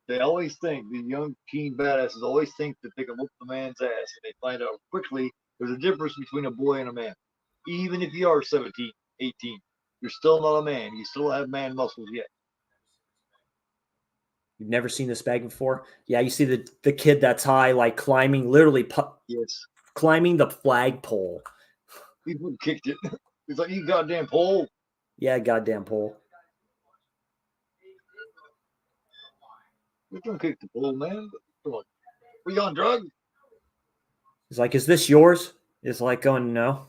They always think, the young teen badasses always think that they can whoop the man's ass, and they find out quickly there's a difference between a boy and a man. Even if you are 17, 18, you're still not a man. You still have man muscles yet. You've never seen this bag before? Yeah, you see the kid that's high, like climbing, literally yes, climbing the flagpole. People kicked it. He's like, you goddamn pole. Yeah, goddamn pole. We don't kick the pole, man. We on drugs? He's like, is this yours? It's like, oh, no.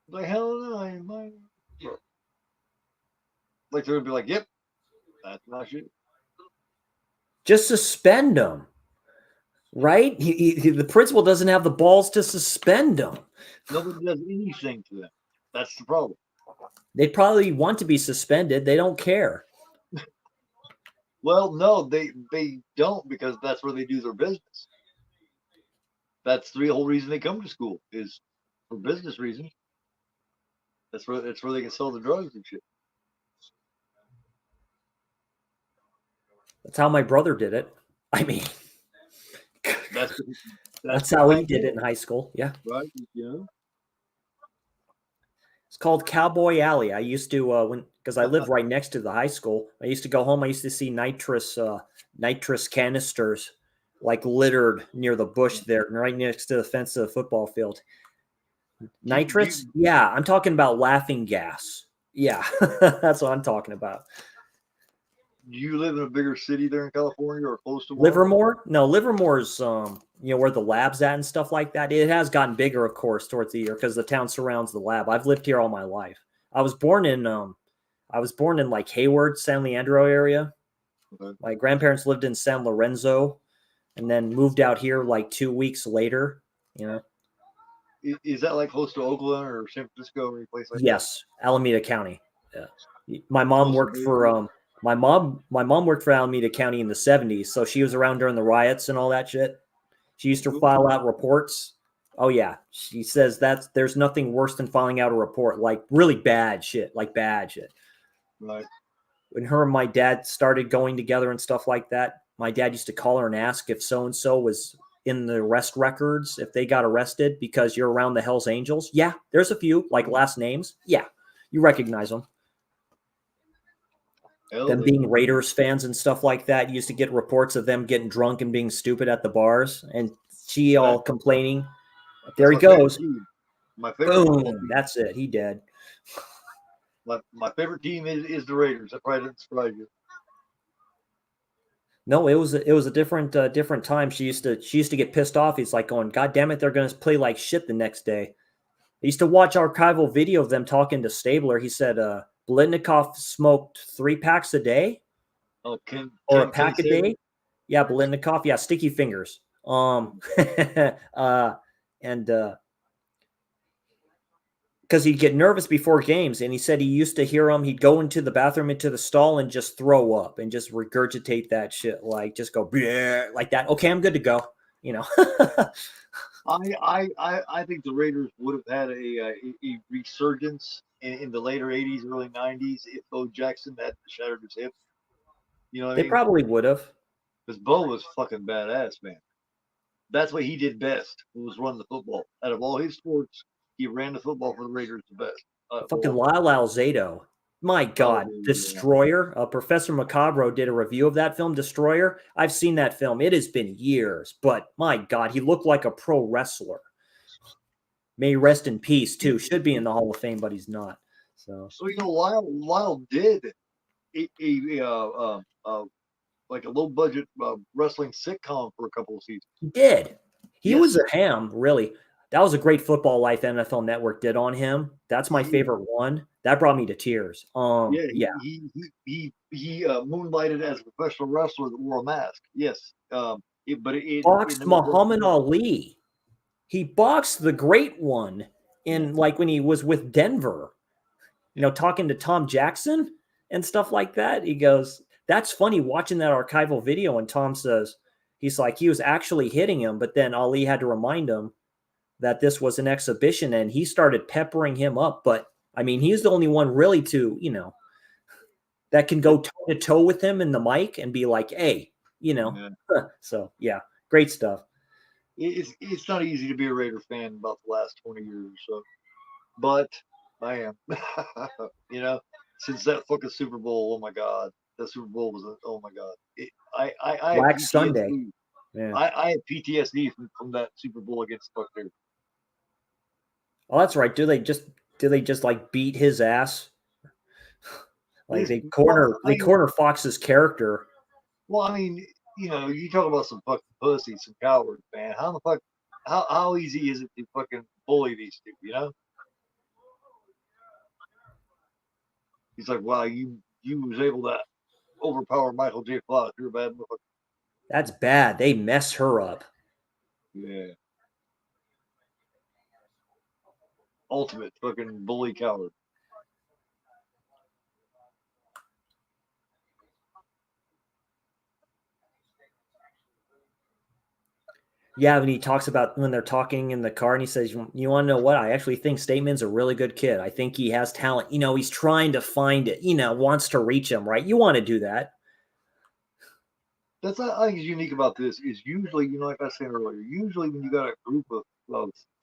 Like, hell no, I ain't mine. Like, they're going to be like, yep, that's my shit. Just suspend him. Right? The principal doesn't have the balls to suspend him. Nobody does anything to them. That's the problem. They probably want to be suspended. They don't care. Well, no, they don't, because that's where they do their business. That's the whole reason they come to school, is for business reasons. That's where they can sell the drugs and shit. That's how my brother did it. I mean, that's how he did it in high school. Yeah. Right. Yeah. It's called Cowboy Alley. I used to because I live right next to the high school. I used to go home. I used to see nitrous canisters like littered near the bush there, right next to the fence of the football field. Nitrous? Yeah, I'm talking about laughing gas. Yeah, that's what I'm talking about. Do you live in a bigger city there in California or close to one? Livermore? No, Livermore's where the lab's at and stuff like that. It has gotten bigger, of course, towards the year because the town surrounds the lab. I've lived here all my life. I was born in like Hayward, San Leandro area. Okay. My grandparents lived in San Lorenzo and then moved out here like 2 weeks later, you know. Is that like close to Oakland or San Francisco or any place like that? Yes, Alameda County. Yeah. My mom worked for my mom worked for Alameda County in the 70s, so she was around during the riots and all that shit. She used to file out reports. Oh yeah, she says there's nothing worse than filing out a report, like really bad shit, like bad shit. Right. When her and my dad started going together and stuff like that, my dad used to call her and ask if so and so was in the arrest records, if they got arrested because you're around the Hells Angels. Yeah, there's a few like last names. Yeah, you recognize them. Them being Raiders fans and stuff like that. You used to get reports of them getting drunk and being stupid at the bars, and she all complaining. There he goes. My favorite. Boom. That's it. He dead. My favorite team is the Raiders. That probably doesn't surprise you. No, it was a different time. She used to get pissed off. He's like going, God damn it, they're going to play like shit the next day. I used to watch archival video of them talking to Stabler. He said, Blitnikoff smoked 3 packs a day, or a pack a day. Yeah, Blitnikoff. Yeah, sticky fingers. Because he'd get nervous before games, and he said he used to hear him. He'd go into the bathroom, into the stall, and just throw up and just regurgitate that shit, like just go like that. Okay, I'm good to go. You know. I think the Raiders would have had a resurgence in the later 80s, early 90s if Bo Jackson hadn't shattered his hip. You know what I mean? They probably would have. Because Bo was fucking badass, man. That's what he did best, was run the football. Out of all his sports, he ran the football for the Raiders the best. Fucking Lyle Alzado. My God, yeah. Destroyer. Professor Macabro did a review of that film, Destroyer. I've seen that film. It has been years, but my God, he looked like a pro wrestler. May he rest in peace, too. Should be in the Hall of Fame, but he's not. So Lyle did like a low budget wrestling sitcom for a couple of seasons. he did. He Yes. was a ham, really. That was a great Football Life NFL Network did on him. That's my Yeah. favorite one. That brought me to tears. Yeah, he moonlighted as a professional wrestler that wore a mask. Yes, Boxed Muhammad Ali. He boxed the great one in like when he was with Denver, talking to Tom Jackson and stuff like that. He goes, that's funny watching that archival video. And Tom says, he's like, he was actually hitting him, but then Ali had to remind him that this was an exhibition and he started peppering him up. But I mean, he's the only one really that can go toe to toe with him in the mic and be like, hey, So yeah, great stuff. It's not easy to be a Raider fan about the last 20 years or so, but I am. Since that fucking Super Bowl, oh my God, that Super Bowl was oh my God. I Black Sunday. Yeah. I have PTSD from that Super Bowl against Buccaneers. Oh, that's right. Do they just like beat his ass? Like they corner Fox's character. Well, I mean, you talk about some fucking pussies, some cowards, man. How the fuck, how easy is it to fucking bully these two? He's like, wow, you was able to overpower Michael J. Fox. You're a bad motherfucker. That's bad. They mess her up. Yeah. Ultimate fucking bully coward. Yeah, when he talks about when they're talking in the car and he says, you want to know what? I actually think Stateman's a really good kid. I think he has talent. He's trying to find it, wants to reach him, right? You want to do that. That's I think is unique about this is usually, like I said earlier, usually when you got a group of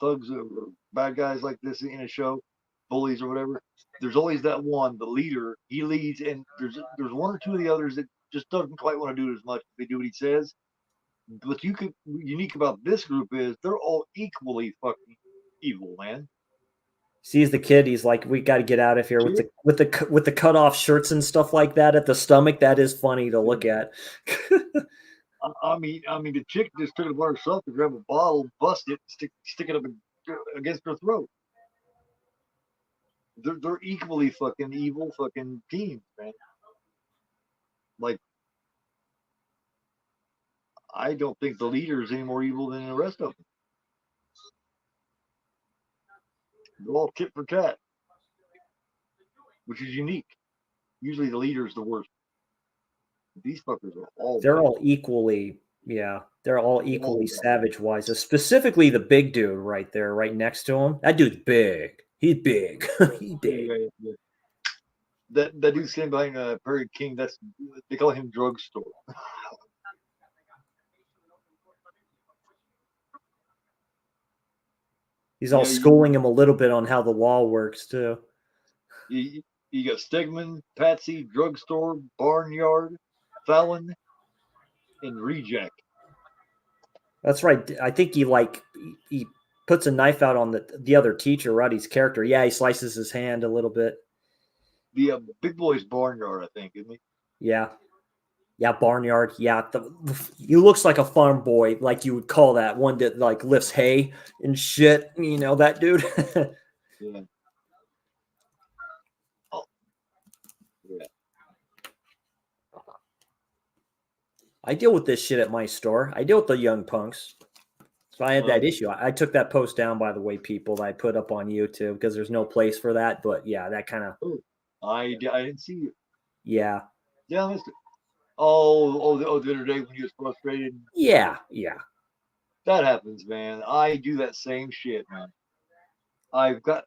thugs or bad guys like this in a show, bullies or whatever, there's always that one, the leader, he leads, and there's one or two of the others that just doesn't quite want to do it as much. They do what he says. What's unique about this group is they're all equally fucking evil, man. Sees the kid, he's like, we got to get out of here with the cut off shirts and stuff like that at the stomach. That is funny to look at. I mean, the chick just took it upon herself to grab a bottle, bust it, stick it up against her throat. They're equally fucking evil fucking teams, man. Like, I don't think the leader is any more evil than the rest of them. They're all tit for tat, which is unique. Usually the leader is the worst. These fuckers are all. They're all equally, yeah. They're all equally savage wise. Specifically, the big dude right there, right next to him. That dude's big. He's big. He's big. Yeah. That dude standing behind Perry King. They call him Drugstore. He's all schooling him a little bit on how the wall works too. You got Stegman, Patsy, Drugstore, Barnyard, Fallon, and Reject. That's right. I think he puts a knife out on the other teacher, Roddy's character. Yeah, he slices his hand a little bit. The big boy's Barnyard, I think, isn't he? Yeah. Yeah, Barnyard. Yeah, he looks like a farm boy, like you would call that one that like lifts hay and shit. That dude. Yeah. Oh. Yeah. I deal with this shit at my store. I deal with the young punks. So I had that issue. I took that post down, by the way, people, that I put up on YouTube because there's no place for that. But yeah, that kind of. I didn't see you. Yeah. Yeah, I missed it. Oh, the other day when you was frustrated. Yeah. That happens, man. I do that same shit, man. I got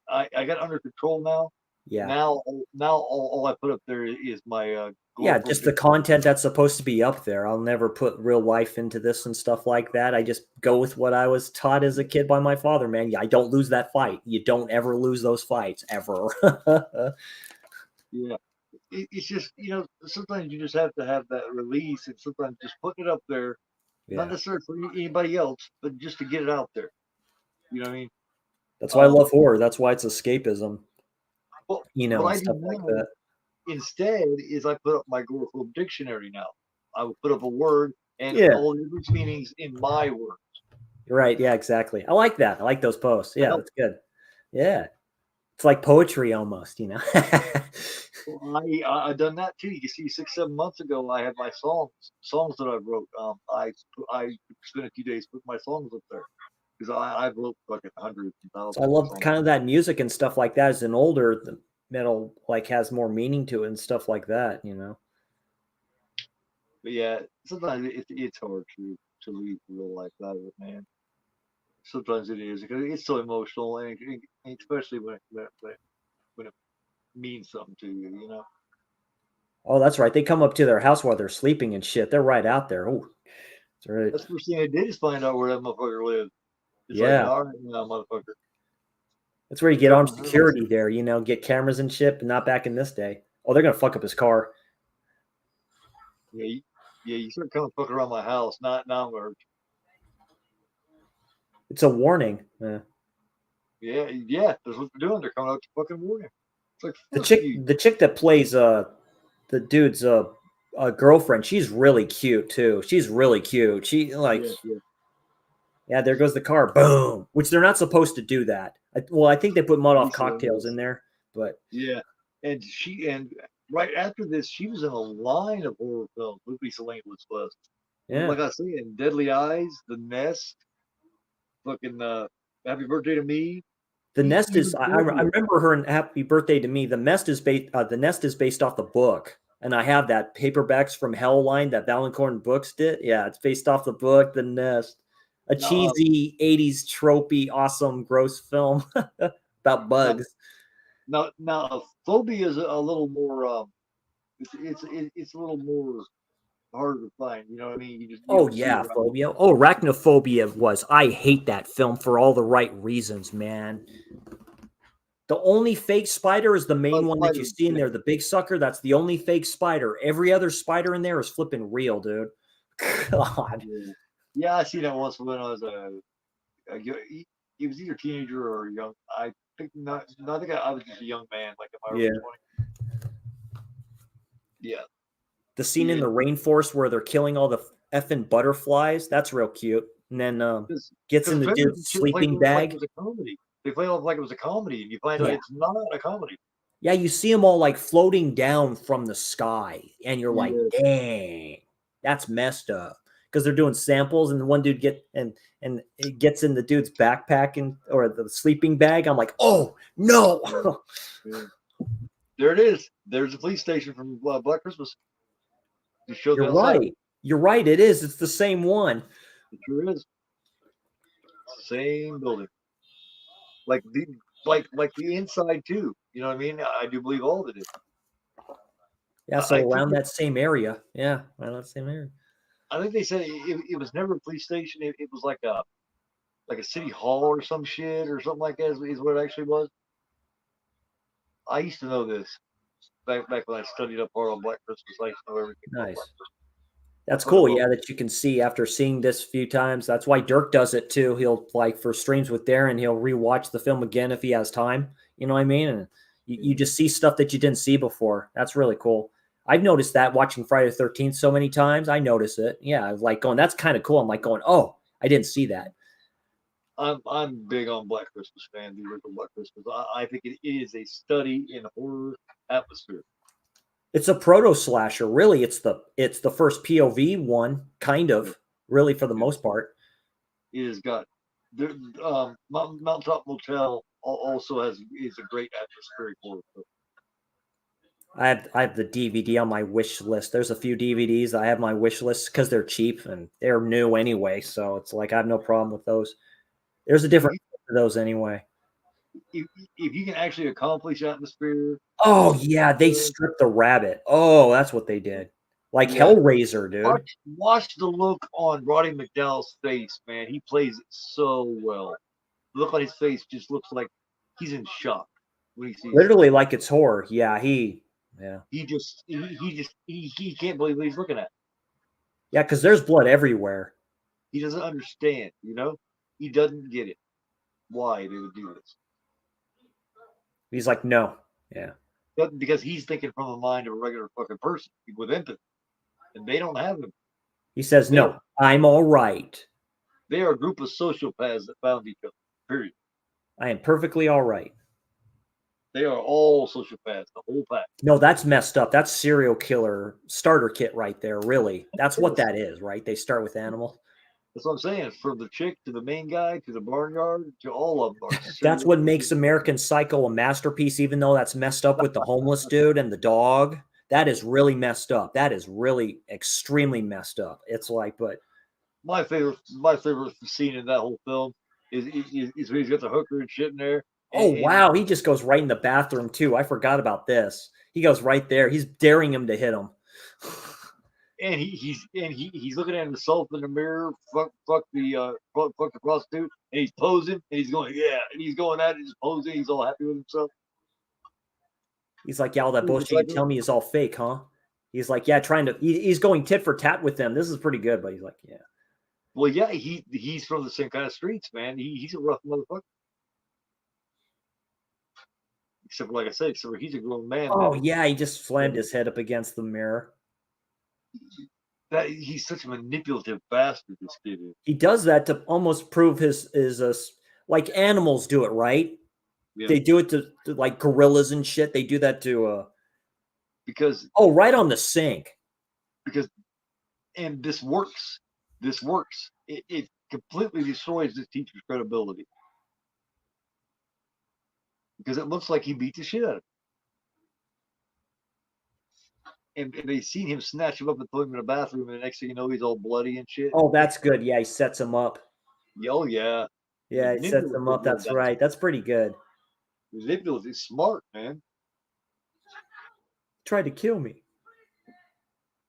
under control now. Yeah. Now all I put up there is my just the content that's supposed to be up there. I'll never put real life into this and stuff like that. I just go with what I was taught as a kid by my father, man. Yeah, I don't lose that fight. You don't ever lose those fights, ever. Yeah. It's just, sometimes you just have to have that release, and sometimes just putting it up there, not Yeah. necessarily for anybody else, but just to get it out there. You know what I mean? That's why I Um, love horror. That's why it's escapism, but what and I do stuff like now that. instead is I put up my agoraphobe dictionary now. I will put up a word and Yeah. all of its meanings in my word. You're right. Yeah, exactly. I like that. I like those posts. That Yeah, helps. that's good. Yeah. It's like poetry almost, I done that too. You can see 6 7 months ago I had my songs that I wrote. I spent a few days putting my songs up there because I wrote like hundreds and So I thousands of love songs. kind of that music and stuff like that. As an older, the metal like has more meaning to it and stuff like that. But yeah, sometimes it's hard to leave real life out of it, man. Sometimes it is because it's so emotional, and especially when it means something to you, you know. Oh, that's right. They come up to their house while they're sleeping and shit. They're right out there. Oh, that's right. That's the first thing I did is find out where that motherfucker lived. It's like, Yeah. all right, now, motherfucker, That's where you get come armed to my house. security there, get cameras and shit, but not back in this day. Oh, they're gonna fuck up his car. Yeah, you start coming fucking around my house. Not now, I'm gonna hurt It's a warning. Yeah. you. Yeah, that's what they're doing. They're coming out to fucking warn you. It's like, The fuck chick you. the chick that plays the dude's girlfriend, she's really cute too. She's really cute. She like Yeah, yeah. yeah, there goes the car. Boom. Which they're not supposed to do that. Well, I think they put Molotov Lisa cocktails in was. there, but Yeah, and right after this, she was in a line of horror films with Lisa was. yeah. Like I said, Deadly Eyes, The Nest, fucking Happy Birthday to Me, The Nest is even I Phobia. remember her in Happy Birthday to Me. The Nest is based off the book. And I have that Paperbacks from Hell line that Valancourt Books did. Yeah, it's based off the book, The Nest. A Now, cheesy 80s tropey, awesome, gross film about now, bugs. now, Phobia is a little more. It's a little more harder to find. You know what I mean? You Oh don't see it yeah, around. phobia. Oh, arachnophobia was. I hate that film for all the right reasons, man. The only fake spider is the main one that you Spiders, see in yeah, there, the big sucker. That's the only fake spider. Every other spider in there is flipping real, dude. God. yeah, yeah. I seen that once when I was he was either a teenager or young. I think not. No, I think I was just a young man, like in my Yeah. early 20s. Yeah, The scene in yeah. the rainforest where they're killing all the effing butterflies, that's real cute. And then gets in Because the trailers dude's and shit play sleeping with it like it bag. was a comedy. They play off like it was a comedy, and you find out Yeah. it's not a comedy. Yeah, you see them all like floating down from the sky, and you're like, Yeah, dang, that's messed up. Because they're doing samples, and the one dude and it gets in the dude's backpack or the sleeping bag. I'm like, oh yeah, no. yeah. There it is. There's a police station from Black Christmas. It shows You're outside. right. You're right. It is. It's the same one. It sure is. Same building. Like the inside too. You know what I mean? I do believe all of it is. Yeah. I So think around that same area. Yeah, around that same area. I think they said it was never a police station. It was like a city hall or some shit or something like that is what it actually was. I used to know this back when I studied up hard on Black Christmas. I used to know everything about Black Nice. Christmas. That's What cool. about Yeah, that you can see after seeing this a few times. That's why Dirk does it too. He'll like for streams with Darren, he'll rewatch the film again if he has time. You know what I mean? And you yeah. just see stuff that you didn't see before. That's really cool. I've noticed that watching Friday the 13th so many times. I notice it. Yeah, I was like going, that's kind of cool. I'm like going, oh, I didn't see that. I'm big on Black Christmas, man. The original Black Christmas. I think it is a study in horror atmosphere. It's a proto slasher, really. It's the first POV one, kind Yeah, of, really for the yeah. most part. It has got the Mountaintop Motel also is a great atmospheric horror film. I have the DVD on my wish list. There's a few DVDs I have my wish list because they're cheap and they're new anyway. So it's like I have no problem with those. There's a If different you for those anyway. if you can actually accomplish atmosphere, Oh suspense, yeah, they stripped the rabbit. Oh, that's what they did. Like yeah. Hellraiser, dude. Watch the look on Roddy McDowell's face, man. He plays it so well. The look on his face just looks like he's in shock when he sees it. Literally like it's horror. Yeah, he. Yeah. He can't believe what he's looking at. Yeah, because there's blood everywhere. He doesn't understand, you know? He doesn't get it. Why they would do this. He's like, no. Yeah. But because he's thinking from the mind of a regular fucking person with empathy. And they don't have him. He says, no, I'm all right. They are a group of sociopaths that found each other. Period. I am perfectly all right. They are all sociopaths, the whole pack. No, that's messed up. That's serial killer starter kit right there, really. That's what that is, right? They start with animal. That's what I'm saying. From the chick to the main guy to the barnyard to all of them. That's what makes American Psycho a masterpiece, even though that's messed up with the homeless dude and the dog. That is really messed up. That is really extremely messed up. It's like, but my favorite scene in that whole film is when he's got the hooker and shit in there. Oh, wow. He just goes right in the bathroom, too. I forgot about this. He goes right there. He's daring him to hit him. And he's looking at himself in the mirror, fuck the prostitute, and he's posing, and he's going, yeah, and he's going at it, just posing, he's all happy with himself. He's like, yeah, all that bullshit you tell me is all fake, huh? He's like, yeah, he's going tit for tat with them. This is pretty good, but he's like, yeah. Well, yeah, he's from the same kind of streets, man. He's a rough motherfucker. Except, like I said, he's a grown man. Oh, man. Yeah, he just slammed his head up against the mirror. That he's such a manipulative bastard, this kid is. He does that to almost prove his like animals do it, right? Yeah. They do it to like gorillas and shit. They do that to because right on the sink. And this works. This works. It completely destroys this teacher's credibility. Because it looks like he beat the shit out of him. And they seen him snatch him up and throw him in the bathroom, and the next thing you know, he's all bloody and shit. Oh, that's good. Yeah, he sets him up. Oh, yeah. Yeah, he sets him up. That's right. That's pretty good. He's smart, man. Tried to kill me.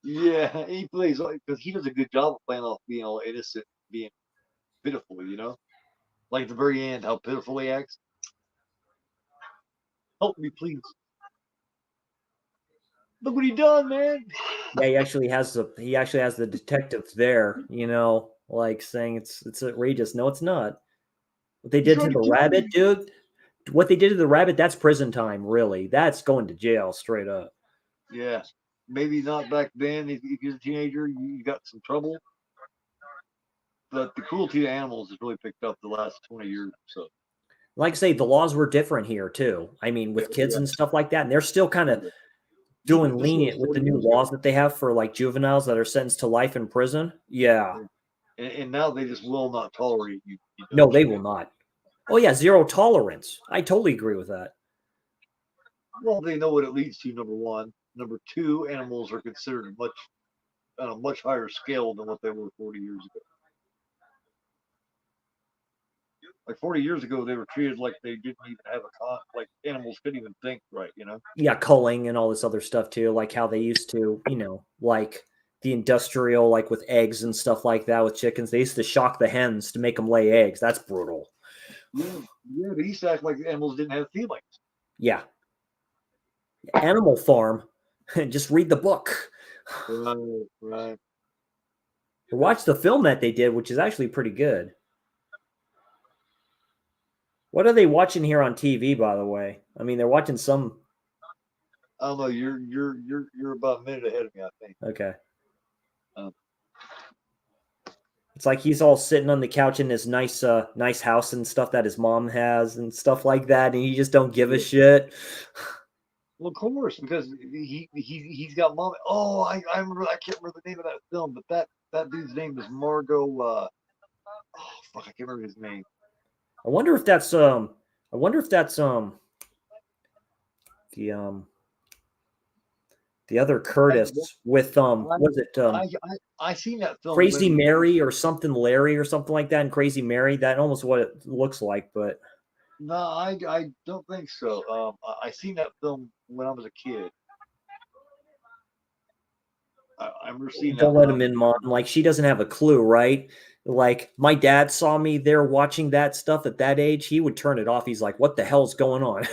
Yeah, he plays because he does a good job of playing off being all innocent, being pitiful, you know? Like at the very end, how pitiful he acts. Help me, please. Look what he done, man. Yeah, he actually has the detectives there, you know, like saying it's outrageous. No, it's not. What they did to the rabbit, dude. What they did to the rabbit, that's prison time, really. That's going to jail straight up. Yeah. Maybe not back then. If you're a teenager, you got some trouble. But the cruelty to animals has really picked up the last 20 years or so. Like I say, the laws were different here too. I mean, with kids and stuff like that, and they're still kind of doing lenient with the new laws that they have for like juveniles that are sentenced to life in prison. Yeah. And now they just will not tolerate you. No, they will not. Oh yeah, zero tolerance. I totally agree with that. Well, they know what it leads to, number one. Number two, animals are considered on a much higher scale than what they were 40 years ago. Like 40 years ago, they were treated like they didn't even have like animals couldn't even think right, you know? Yeah, culling and all this other stuff too, like how they used to, you know, like the industrial, like with eggs and stuff like that with chickens. They used to shock the hens to make them lay eggs. That's brutal. Yeah, they used to act like animals didn't have feelings. Yeah. Animal Farm. Just read the book. Right. Or watch the film that they did, which is actually pretty good. What are they watching here on TV, by the way? I mean, they're watching some. I don't know. You're about a minute ahead of me, I think. Okay. It's like he's all sitting on the couch in his nice house and stuff that his mom has and stuff like that, and he just don't give a shit. Well, of course, because he's got mom. Oh, I remember. I can't remember the name of that film, but that dude's name is Margot. Oh fuck, I can't remember his name. I wonder if that's the other Curtis with was it I seen that film Crazy Mary or something Larry or something like that in Crazy Mary. That almost what it looks like, but no, I don't think so. I seen that film when I was a kid. I remember seeing that. Don't let him in, Mom. Like she doesn't have a clue, right? Like my dad saw me there watching that stuff at that age. He would turn it off. He's like, "What the hell's going on?"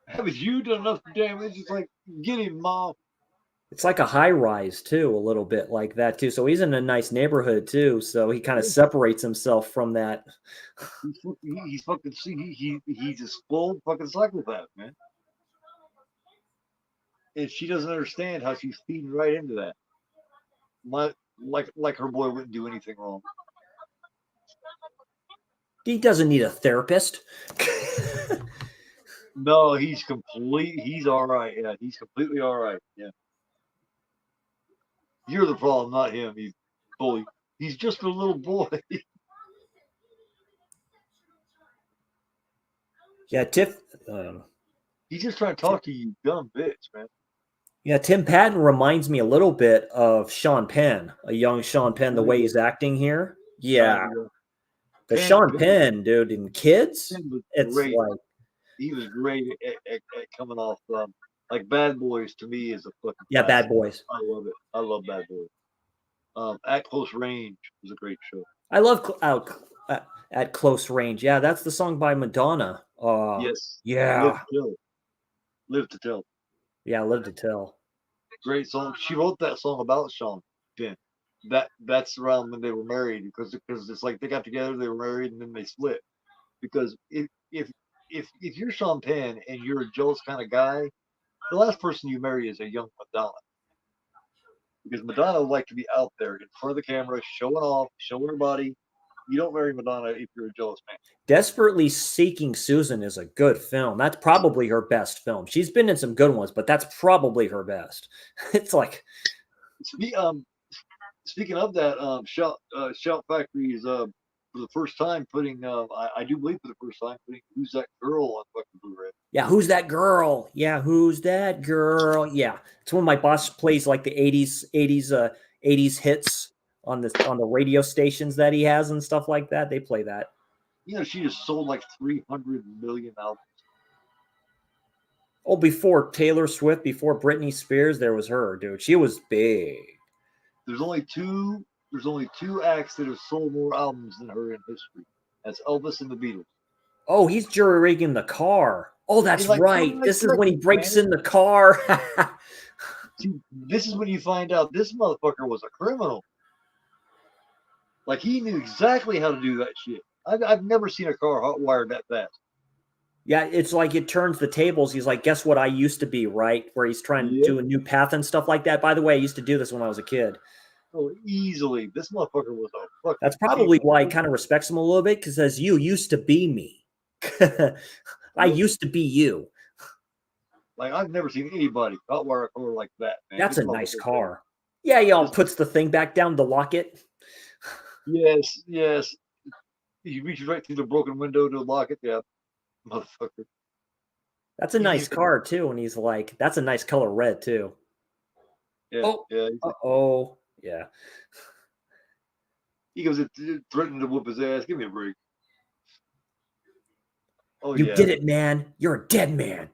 Haven't you done enough damage? It's like, get him, Mom. It's like a high rise too, a little bit like that too. So he's in a nice neighborhood too. So he kind of separates himself from that. He's fucking, he's a spoiled fucking psychopath, man. And she doesn't understand how she's feeding right into that. Like her boy wouldn't do anything wrong. He doesn't need a therapist. No, he's all right. Yeah, he's completely all right. Yeah. You're the problem, not him. He's bully. He's just a little boy. Yeah, Tiff. He's just trying to talk to you, dumb bitch, man. Yeah, Tim Patton reminds me a little bit of Sean Penn, a young Sean Penn, the way he's acting here. Yeah. The Sean Penn, dude, in Kids, it's great. like He was great at coming off. Like Bad Boys to me is a fucking classic. Bad Boys. I love it. I love Bad Boys. At Close Range was a great show. I love At Close Range. Yeah, that's the song by Madonna. Yes. Yeah. Live to Tell. Yeah, Live to Tell. Great song. She wrote that song about Sean Penn. That's around when they were married because it's like they got together, they were married, and then they split. Because if you're Sean Penn and you're a jealous kind of guy, the last person you marry is a young Madonna. Because Madonna would like to be out there in front of the camera, showing off, showing her body. You don't marry Madonna if you're a jealous man. Desperately Seeking Susan is a good film. That's probably her best film. She's been in some good ones, but that's probably her best. It's like speaking of that, Shout Factory is for the first time putting I do believe for the first time putting Who's That Girl on fucking Blu-ray. Yeah, Who's That Girl? Yeah, Who's That Girl? Yeah. It's when my boss plays like the 80s hits on the radio stations that he has and stuff like that. They play that. You know, she just sold like 300 million albums. Oh, before Taylor Swift, before Britney Spears, there was her, dude. She was big. There's only two acts that have sold more albums than her in history. That's Elvis and the Beatles. Oh, he's jury rigging the car. Oh, that's right. This is when he breaks in the car. See, this is when you find out this motherfucker was a criminal. Like he knew exactly how to do that shit. I've never seen a car hot wired that fast. Yeah, it's like it turns the tables. He's like, guess what I used to be, right? Where he's trying to do a new path and stuff like that. By the way, I used to do this when I was a kid. Oh, easily. This motherfucker was a fucking... That's probably why he kind of respects him a little bit, because says, you used to be me. I used to be you. Like, I've never seen anybody hot wire a car like that, man. That's a nice car. Yeah, he all puts the thing back down to lock it. Yes. He reaches right through the broken window to lock it. Yeah, motherfucker. That's a nice car, too. And he's like, that's a nice color red, too. Yeah. Yeah. He goes threatening to whoop his ass. Give me a break. Oh, you did it, man. You're a dead man.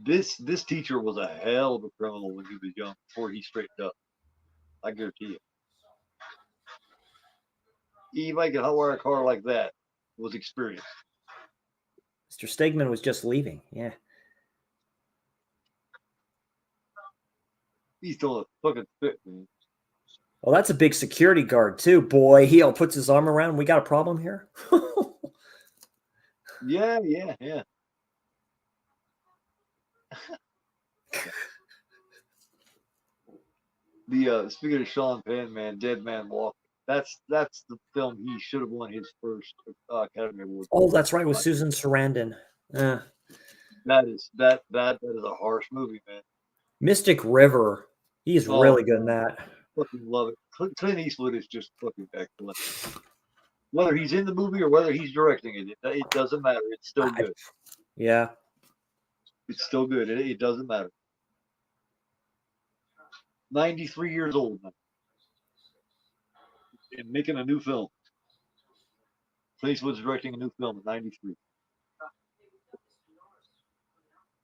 This teacher was a hell of a criminal when he was young before he straightened up. I guarantee you. He making hot wire a car like that was experience. Mr. Stegman was just leaving. Yeah. He's doing a fucking fit, man. Well, that's a big security guard too, boy. He all puts his arm around. We got a problem here. Yeah. Speaking of Sean Penn, man, Dead Man Walking. That's the film he should have won his first Academy Award. Oh, that's right, with Susan Sarandon. That is a harsh movie, man. Mystic River. He's really good in that. Fucking love it. Clint Eastwood is just fucking excellent. Whether he's in the movie or whether he's directing it doesn't matter. It's still good. Yeah. It's still good. It doesn't matter. 93 years old now. And making a new film. Clint Eastwood's directing a new film at 93.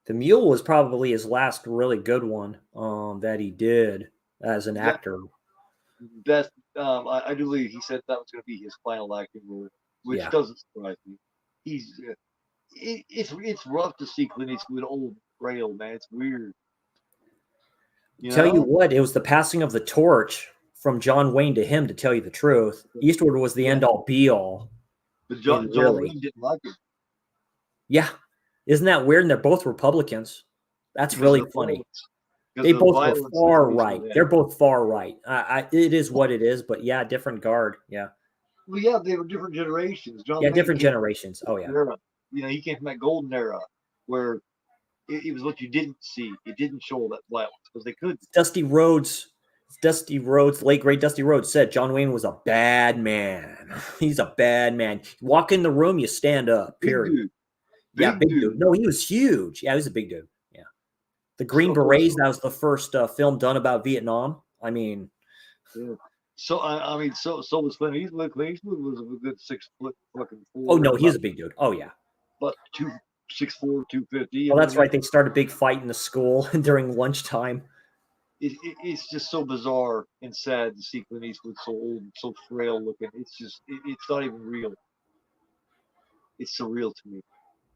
The Mule was probably his last really good one that he did as an actor. That's I do believe he said that was going to be his final acting role, which doesn't surprise me. it's rough to see Clint Eastwood old frail, man. It's weird. Tell you what, it was the passing of the torch from John Wayne to him, to tell you the truth. Eastwood was the Yeah. end all be all. But John really. Wayne didn't like it. Yeah. Isn't that weird? And they're both Republicans. That's really funny. They both were far right. They're both far right. It is what it is, but yeah, different guard. Yeah. Well, yeah, they were different generations. John Yeah, Wayne different came generations. Oh, yeah. Era. You know, he came from that golden era where it was what you didn't see. It didn't show all that violence because they couldn't. Dusty Rhodes, late great Dusty Rhodes said John Wayne was a bad man. He's a bad man. You walk in the room, you stand up. Period. Big dude. Yeah, big dude. No, he was huge. Yeah, he was a big dude. Yeah. The Green Berets, that was the first film done about Vietnam. I mean, yeah. So I mean, so was Clint Eastwood. Clint Eastwood was a good 6 foot fucking 4. Oh no, he's a big dude. Oh yeah. But 6'4", 250. Oh, that's right. They started a big fight in the school during lunchtime. It's just so bizarre and sad to see Clint Eastwood so old, so frail looking. It's just it's not even real. It's surreal to me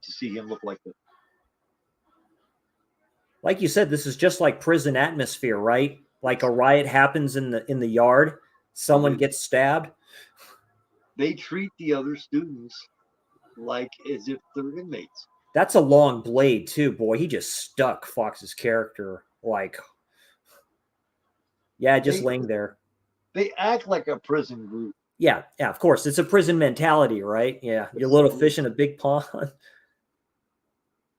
to see him look like that. Like you said, this is just like prison atmosphere, right? Like a riot happens in the yard, someone gets stabbed. They treat the other students like as if they're inmates. That's a long blade too, boy. He just stuck Fox's character like, yeah, just laying there. They act like a prison group. Yeah, of course. It's a prison mentality, right? Yeah, you're a little fish in a big pond.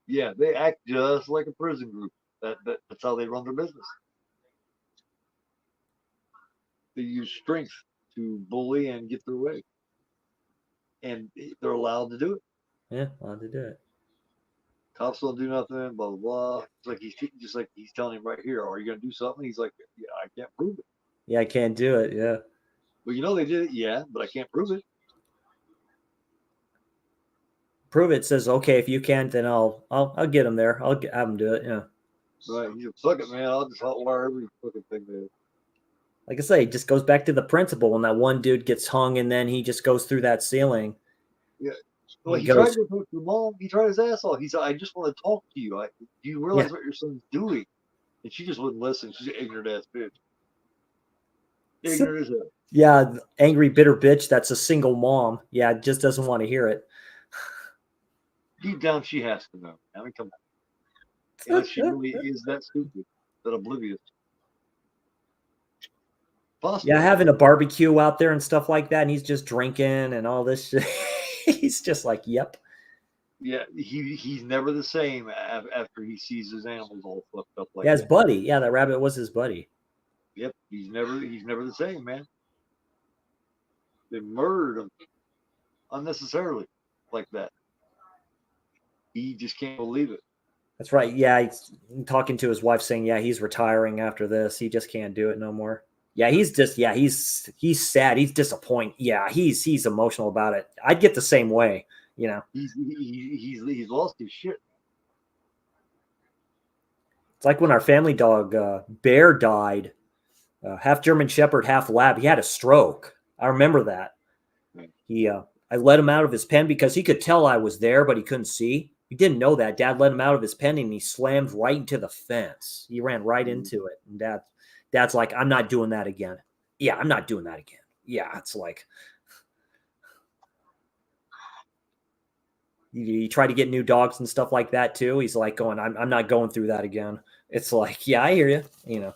Yeah, they act just like a prison group. That's how they run their business. They use strength to bully and get their way. And they're allowed to do it. Yeah, allowed to do it. Cops don't do nothing, blah, blah, blah. It's like he's telling him right here, are you going to do something? He's like, yeah, I can't prove it. Yeah, I can't do it, yeah. Well, you know they did it, yeah, but I can't prove it. Prove it. Says, okay, if you can't, then I'll get him there. I'll have him do it, yeah. Right, he's like, fuck it, man. I'll just hotwire every fucking thing there. Like I say, it just goes back to the principle when that one dude gets hung and then he just goes through that ceiling. Yeah. Well, he tried to talk to your mom. He tried his ass off. He said, I just want to talk to you. Do you realize what your son's doing? And she just wouldn't listen. She's an ignorant ass bitch. Ignorant as hell. Yeah, angry, bitter bitch. That's a single mom. Yeah, just doesn't want to hear it. Deep down, she has to know. I mean, come on. Unless she really is that stupid, that oblivious. Possibly. Yeah, having a barbecue out there and stuff like that, and he's just drinking and all this shit. He's just like, yep. Yeah, he's never the same after he sees his animals all fucked up like that. Yeah, his buddy. Yeah, that rabbit was his buddy. Yep, he's never the same, man. They murdered him unnecessarily like that. He just can't believe it. That's right. Yeah, he's talking to his wife saying, yeah, he's retiring after this. He just can't do it no more. Yeah, he's sad. He's disappointed. Yeah, he's emotional about it. I'd get the same way, you know. He's lost his shit. It's like when our family dog Bear died, half German Shepherd, half Lab. He had a stroke. I remember that. I let him out of his pen because he could tell I was there, but he couldn't see. He didn't know that. Dad let him out of his pen and he slammed right into the fence. He ran right into it, and Dad's like, I'm not doing that again. Yeah, I'm not doing that again. Yeah, it's like you try to get new dogs and stuff like that too. He's like going, I'm not going through that again. It's like, yeah, I hear you. You know.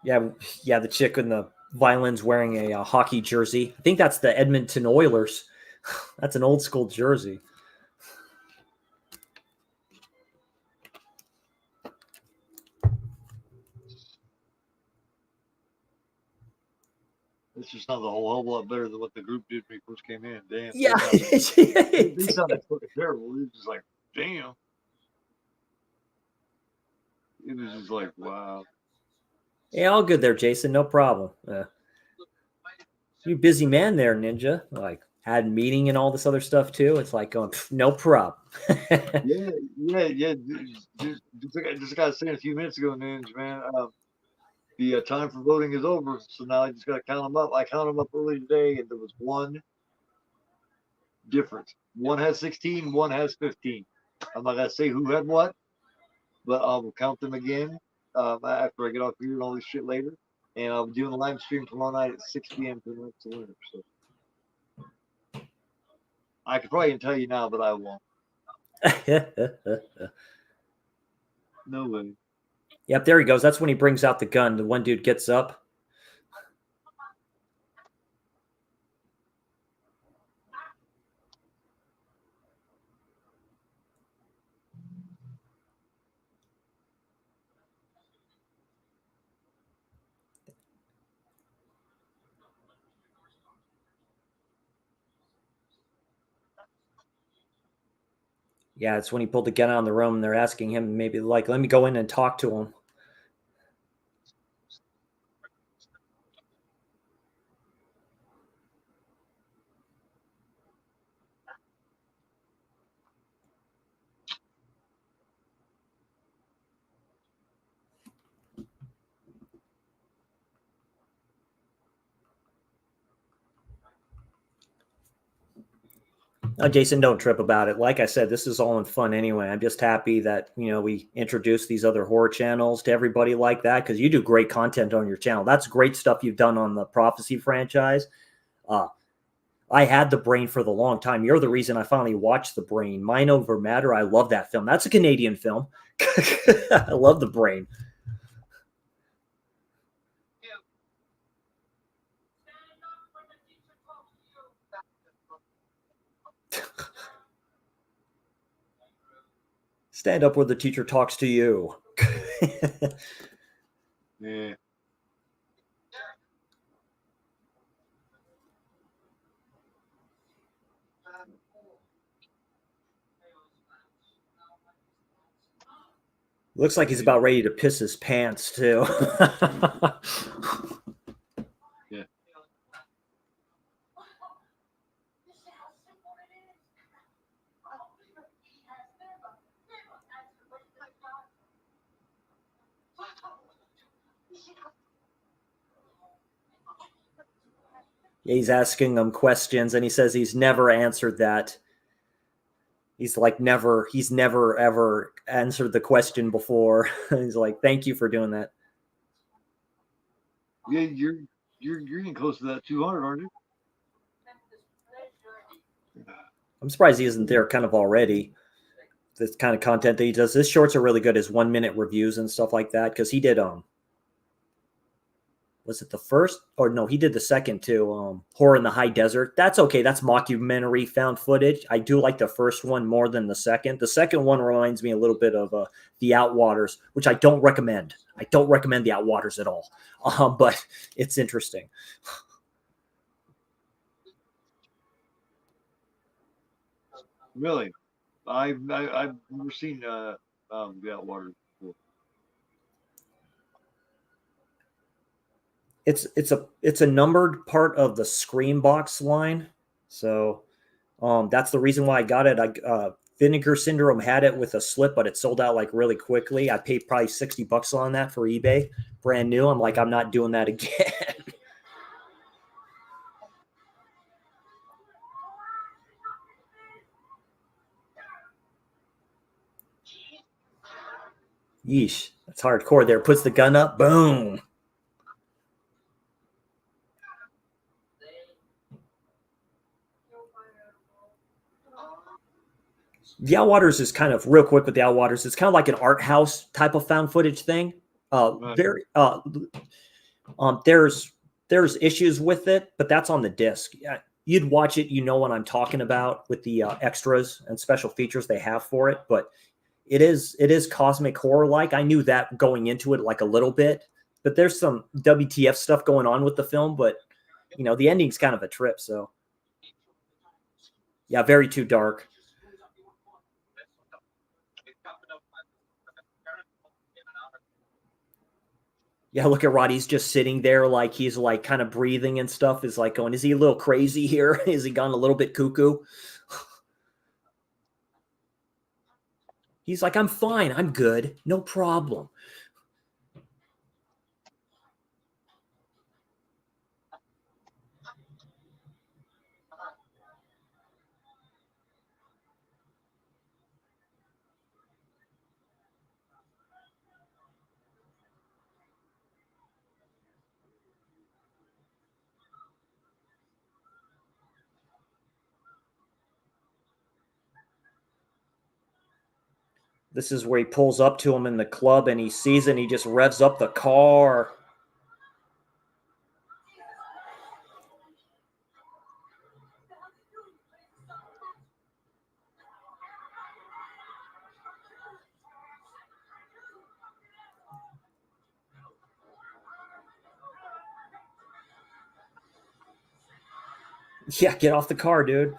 Yeah, the chick in the violin's wearing a hockey jersey. I think that's the Edmonton Oilers. That's an old school jersey. This just sounds a whole lot better than what the group did when we first came in. Damn. Yeah. They sounded fucking terrible. It was just like, damn. It was just like, wow. Yeah, all good there, Jason. No problem. You busy man there, Ninja. Like, had meeting and all this other stuff too. It's like going, no prob. Yeah. Just got to say a few minutes ago, Ninja, man. The time for voting is over, so now I just got to count them up. I counted them up early today, and there was one difference. One has 16, one has 15. I'm not gonna say who had what, but I'll count them again after I get off here and all this shit later. And I'll be doing a live stream tomorrow night at 6 p.m. for the next winner. So I could probably tell you now, but I won't. No way. Yep, there he goes. That's when he brings out the gun. The one dude gets up. Yeah, it's when he pulled the gun out in the room and they're asking him maybe like, let me go in and talk to him. Oh, Jason, don't trip about it. Like I said, this is all in fun anyway. I'm just happy that, we introduce these other horror channels to everybody like that, because you do great content on your channel. That's great stuff you've done on the Prophecy franchise. I had The Brain for the long time. You're the reason I finally watched The Brain. Mind Over Matter, I love that film. That's a Canadian film. I love The Brain. Stand up where the teacher talks to you. Yeah. Looks like he's about ready to piss his pants, too. Yeah. He's asking them questions, and he says he's never answered that. He's never ever answered the question before. He's like, thank you for doing that. Yeah, you're getting close to that 200, aren't you? I'm surprised he isn't there kind of already. This kind of content that he does. His shorts are really good. His 1 minute reviews and stuff like that. Because he did was it the first? Or no, he did the second too. Horror in the High Desert. That's okay. That's mockumentary found footage. I do like the first one more than the second. The second one reminds me a little bit of The Outwaters, which I don't recommend. I don't recommend The Outwaters at all. But it's interesting. Really? I've never seen The Outwaters before. It's a numbered part of the Screambox line, so that's the reason why I got it. Vinegar Syndrome had it with a slip, but it sold out like really quickly. I paid probably $60 on that for eBay, brand new. I'm like, I'm not doing that again. Yeesh, that's hardcore. There, puts the gun up, boom. The Outwaters is kind of real quick with the Outwaters. It's kind of like an art house type of found footage thing. Very. There's issues with it, but that's on the disc. You'd watch it, what I'm talking about with the extras and special features they have for it. But it is cosmic horror like. I knew that going into it like a little bit, but there's some WTF stuff going on with the film. But the ending's kind of a trip. So yeah, very too dark. Yeah, look at Roddy's just sitting there like he's like kind of breathing and stuff. Is like going, is he a little crazy here? Is he gone a little bit cuckoo? He's like, I'm fine. I'm good. No problem. This is where he pulls up to him in the club and he sees it and he just revs up the car. Yeah, get off the car, dude.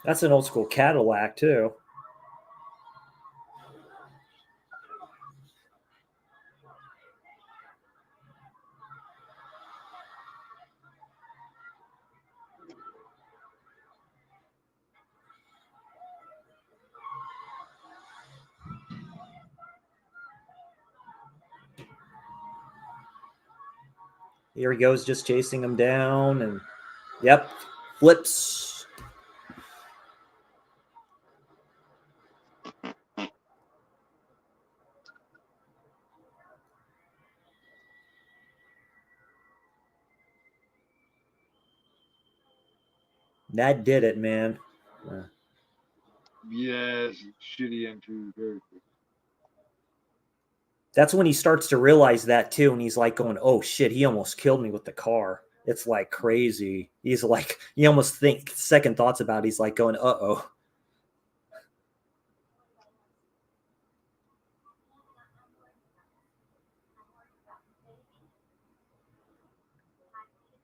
That's an old school Cadillac, too. Here he goes, just chasing him down. And, yep, flips. That did it, man. Yes, shitty M2 character. That's when he starts to realize that too, and he's like going, "Oh shit, he almost killed me with the car." It's like crazy. He's like, you almost think second thoughts about it. He's like going, "Uh-oh."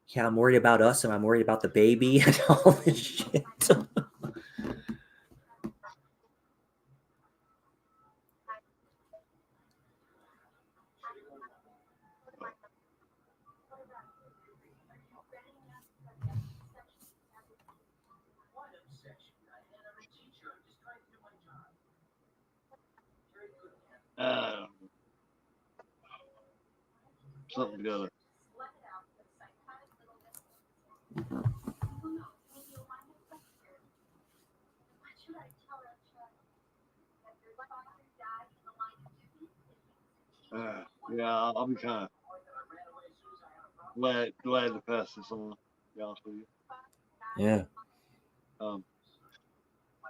Yeah, I'm worried about us and I'm worried about the baby and all this shit. Something together. Yeah, I'll be kind of glad to pass this on. To be honest with you. Yeah.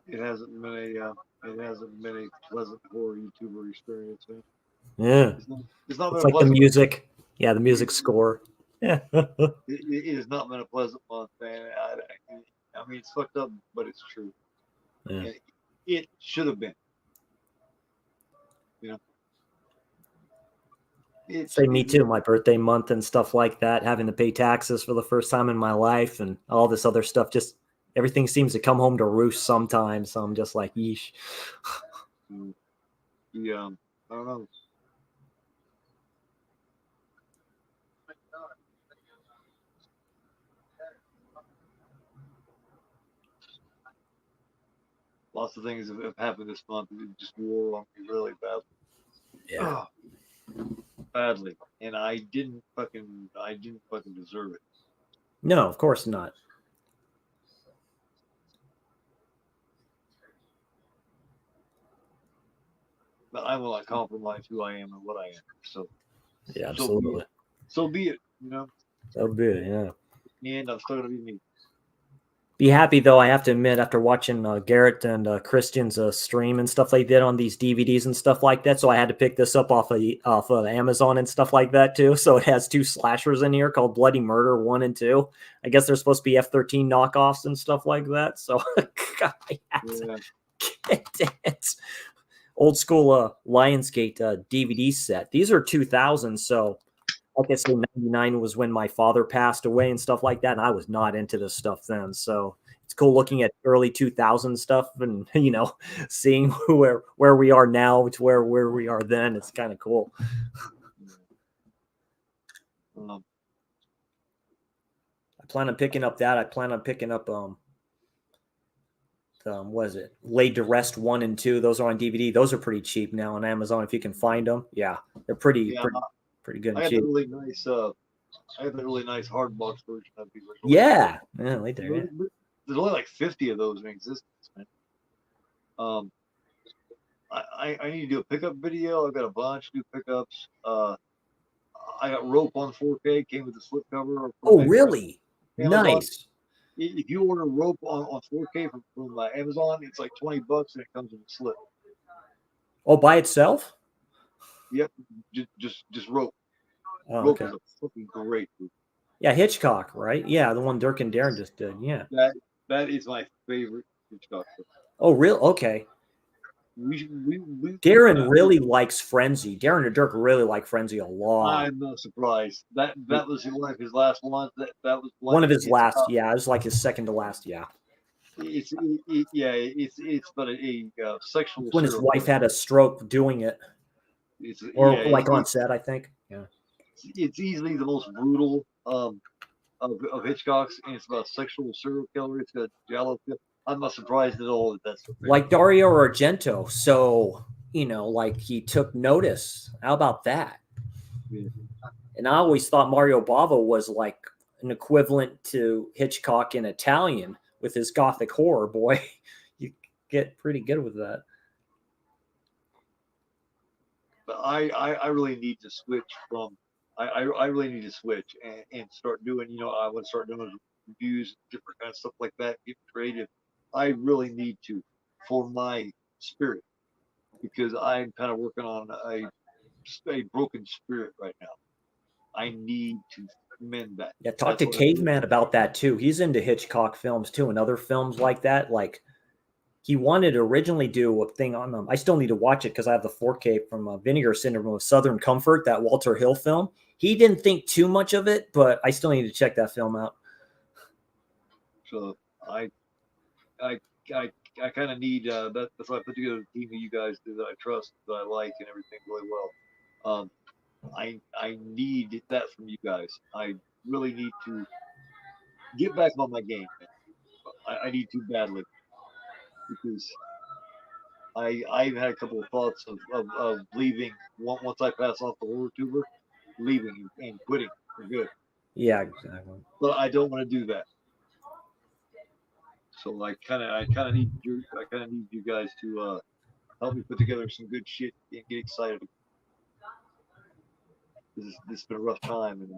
It hasn't been a pleasant horror YouTuber experience, man. Yeah. It's not been It's a like the pleasant music. Yeah, the music score. Yeah. it has not been a pleasant month, man. I mean, it's fucked up, but it's true. Yeah. It should have been. You know. Say me too, my birthday month and stuff like that, having to pay taxes for the first time in my life and all this other stuff. Just everything seems to come home to roost sometimes. So I'm just like, yeesh. Yeah, I don't know. Lots of things have happened this month. It just wore on me really badly. Yeah. Badly, and I didn't fucking deserve it. No, of course not. But I will not compromise who I am and what I am. So Yeah, absolutely. So be it. You know. So be it. Yeah. And I'm still gonna be me. Be happy though, I have to admit, after watching Garrett and Christian's stream and stuff they did on these DVDs and stuff like that. So I had to pick this up off of Amazon and stuff like that too. So it has 2 slashers in here called Bloody Murder 1 and 2. I guess they're supposed to be F-13 knockoffs and stuff like that. So It's old school Lionsgate DVD set. These are 2000, so like I say, 99 was when my father passed away and stuff like that, and I was not into this stuff then. So it's cool looking at early 2000 stuff and seeing where we are now to where we are then. It's kind of cool. I plan on picking up that. I plan on picking up what is it? Laid to Rest 1 and 2. Those are on DVD. Those are pretty cheap now on Amazon if you can find them. Yeah, they're pretty good and I had cheap. a really nice hard box version of the original. Yeah, right there. Yeah. There's only like 50 of those in existence, man. I need to do a pickup video. I've got a bunch of new pickups. I got rope on 4K. Came with a slipcover. Oh, really? Amazon. Nice. If you order rope on 4K from Amazon, it's like $20 and it comes in a slip. Oh, by itself? Yep, just rope. Oh, rope okay. is a fucking great movie. Yeah, Hitchcock, right? Yeah, the one Dirk and Darren just did. Yeah. That is my favorite Hitchcock film. Oh, real? Okay. Darren really likes Frenzy. Darren and Dirk really like Frenzy a lot. I'm not surprised. That was one of his last ones. That was one of his last. Yeah, it was like his second to last. Yeah. It's but a sexual. When his wife had a stroke doing it, on set, I think. Yeah. It's easily the most brutal of Hitchcock's, and it's about a sexual serial killer. It's got giallo. I'm not surprised at all that that's like Dario Argento. So, like he took notice. How about that? Yeah. And I always thought Mario Bava was like an equivalent to Hitchcock in Italian with his gothic horror. Boy, you get pretty good with that. But I really need to switch from. I really need to switch and start doing. I want to start doing reviews, different kind of stuff like that. Get creative. I really need to for my spirit, because I'm kind of working on a broken spirit right now. I need to mend that. Yeah, talk to Caveman about that too. He's into Hitchcock films too and other films like that. Like he wanted to originally do a thing on them. I still need to watch it because I have the 4K from Vinegar Syndrome of Southern Comfort, that Walter Hill film. He didn't think too much of it, but I still need to check that film out. So I kind of need that. That's why I put together a team of you guys that I trust, that I like, and everything really well. I need that from you guys. I really need to get back on my game. I need to badly, because I've had a couple of thoughts of leaving once I pass off the horror tuber, leaving and quitting for good. Yeah, exactly. But I don't want to do that. So I kind of need you guys to help me put together some good shit and get excited. This has been a rough time, and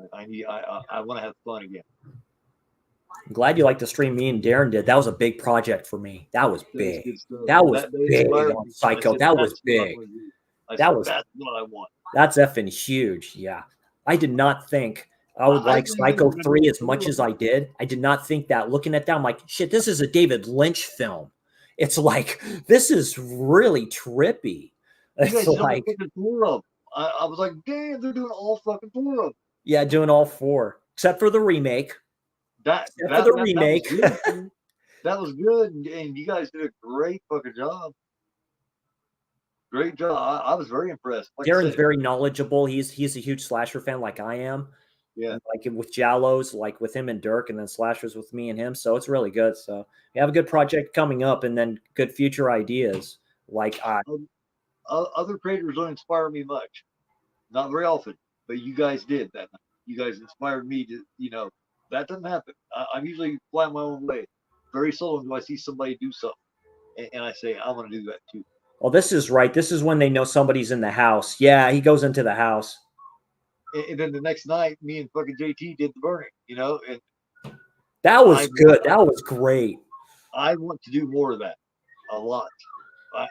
I want to have fun again. I'm glad you like the stream me and Darren did. That was a big project for me. That was big. That was big on Psycho. That was big. That's what I want. That's effing huge. Yeah. I did not think I would like Psycho 3 as much as I did. I did not think that. Looking at that, I'm like, shit, this is a David Lynch film. It's like, this is really trippy. It's like, I was like, damn, they're doing all fucking 4 of them. Yeah, doing all 4, except for the remake. That was good, and you guys did a great fucking job. Great job. I was very impressed. Like Darren's very knowledgeable. He's a huge slasher fan, like I am. Yeah, and like with Giallos, like with him and Dirk, and then slashers with me and him. So it's really good. So we have a good project coming up, and then good future ideas. Like other creators don't inspire me much, not very often, but you guys did that. You guys inspired me to, that doesn't happen. I'm usually flying my own way. Very seldom do I see somebody do something, and I say, I want to do that too. Oh, this is right. This is when they know somebody's in the house. Yeah, he goes into the house. And then the next night, me and fucking JT did the burning, and that was good. That was great. I want to do more of that, a lot.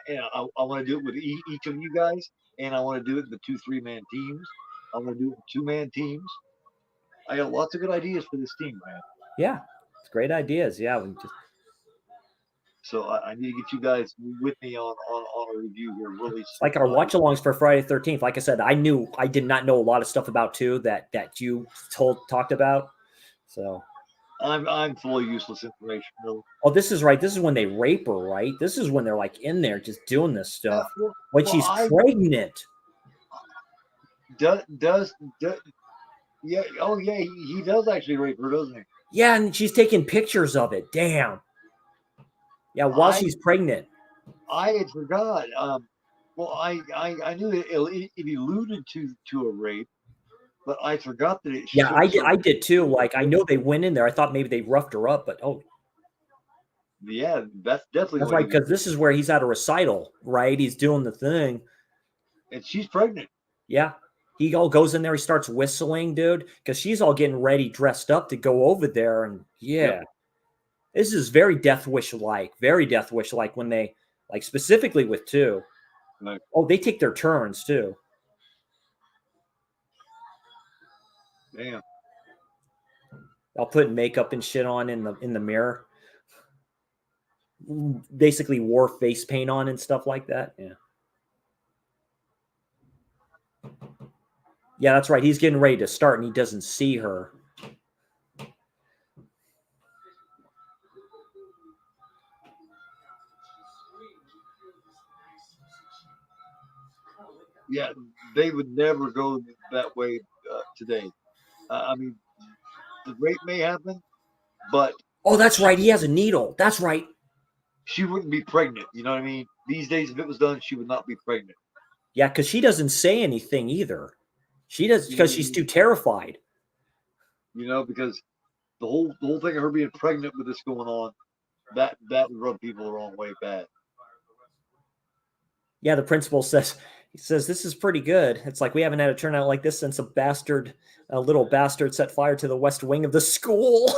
And I want to do it with each of you guys, and I want to do it in the 2-3-man teams. I want to do it in 2-man teams. I got lots of good ideas for this team, man. Yeah, it's great ideas. Yeah, So I need to get you guys with me on a review here really It's like our watch-alongs for Friday the 13th. Like I said, I did not know a lot of stuff about too that you talked about. So I'm full of useless information, really. oh, this is right. This is when they rape her, right? This is when they're like in there just doing this Yeah, stuff when well, she's I pregnant. does yeah. Oh yeah, he does actually rape her, doesn't he? Yeah, and she's taking pictures of it. Damn. Yeah, while I she's pregnant. I had forgot. Well, I knew it alluded to a rape, but I forgot that it Yeah, shows her. I did too. Like I know they went in there. I thought maybe they roughed her up, but oh, Yeah, that's definitely that's what right, he was. because this is where he's at a recital, right? He's doing the thing. And she's pregnant. Yeah. He all goes in there, he starts whistling, dude, because she's all getting ready, dressed up to go over there. And yeah, Yep. this is very Death Wish like, very Death Wish like when they, like specifically with two. Like, Oh, they take their turns too. damn. I'll put makeup and shit on in the mirror. Basically wore face paint on and stuff like that. Yeah. Yeah, that's right. He's getting ready to start and he doesn't see her. Yeah, they would never go that way today. I mean, the rape may happen, but Oh, that's right. He has a needle. That's right. she wouldn't be pregnant. You know what I mean? These days, if it was done, she would not be pregnant. Yeah, because she doesn't say anything either. She does because she's too terrified. You know, because the whole thing of her being pregnant with this going on, that would rub people the wrong way bad. Yeah, the principal says this is pretty good. It's like we haven't had a turnout like this since a little bastard set fire to the west wing of the school.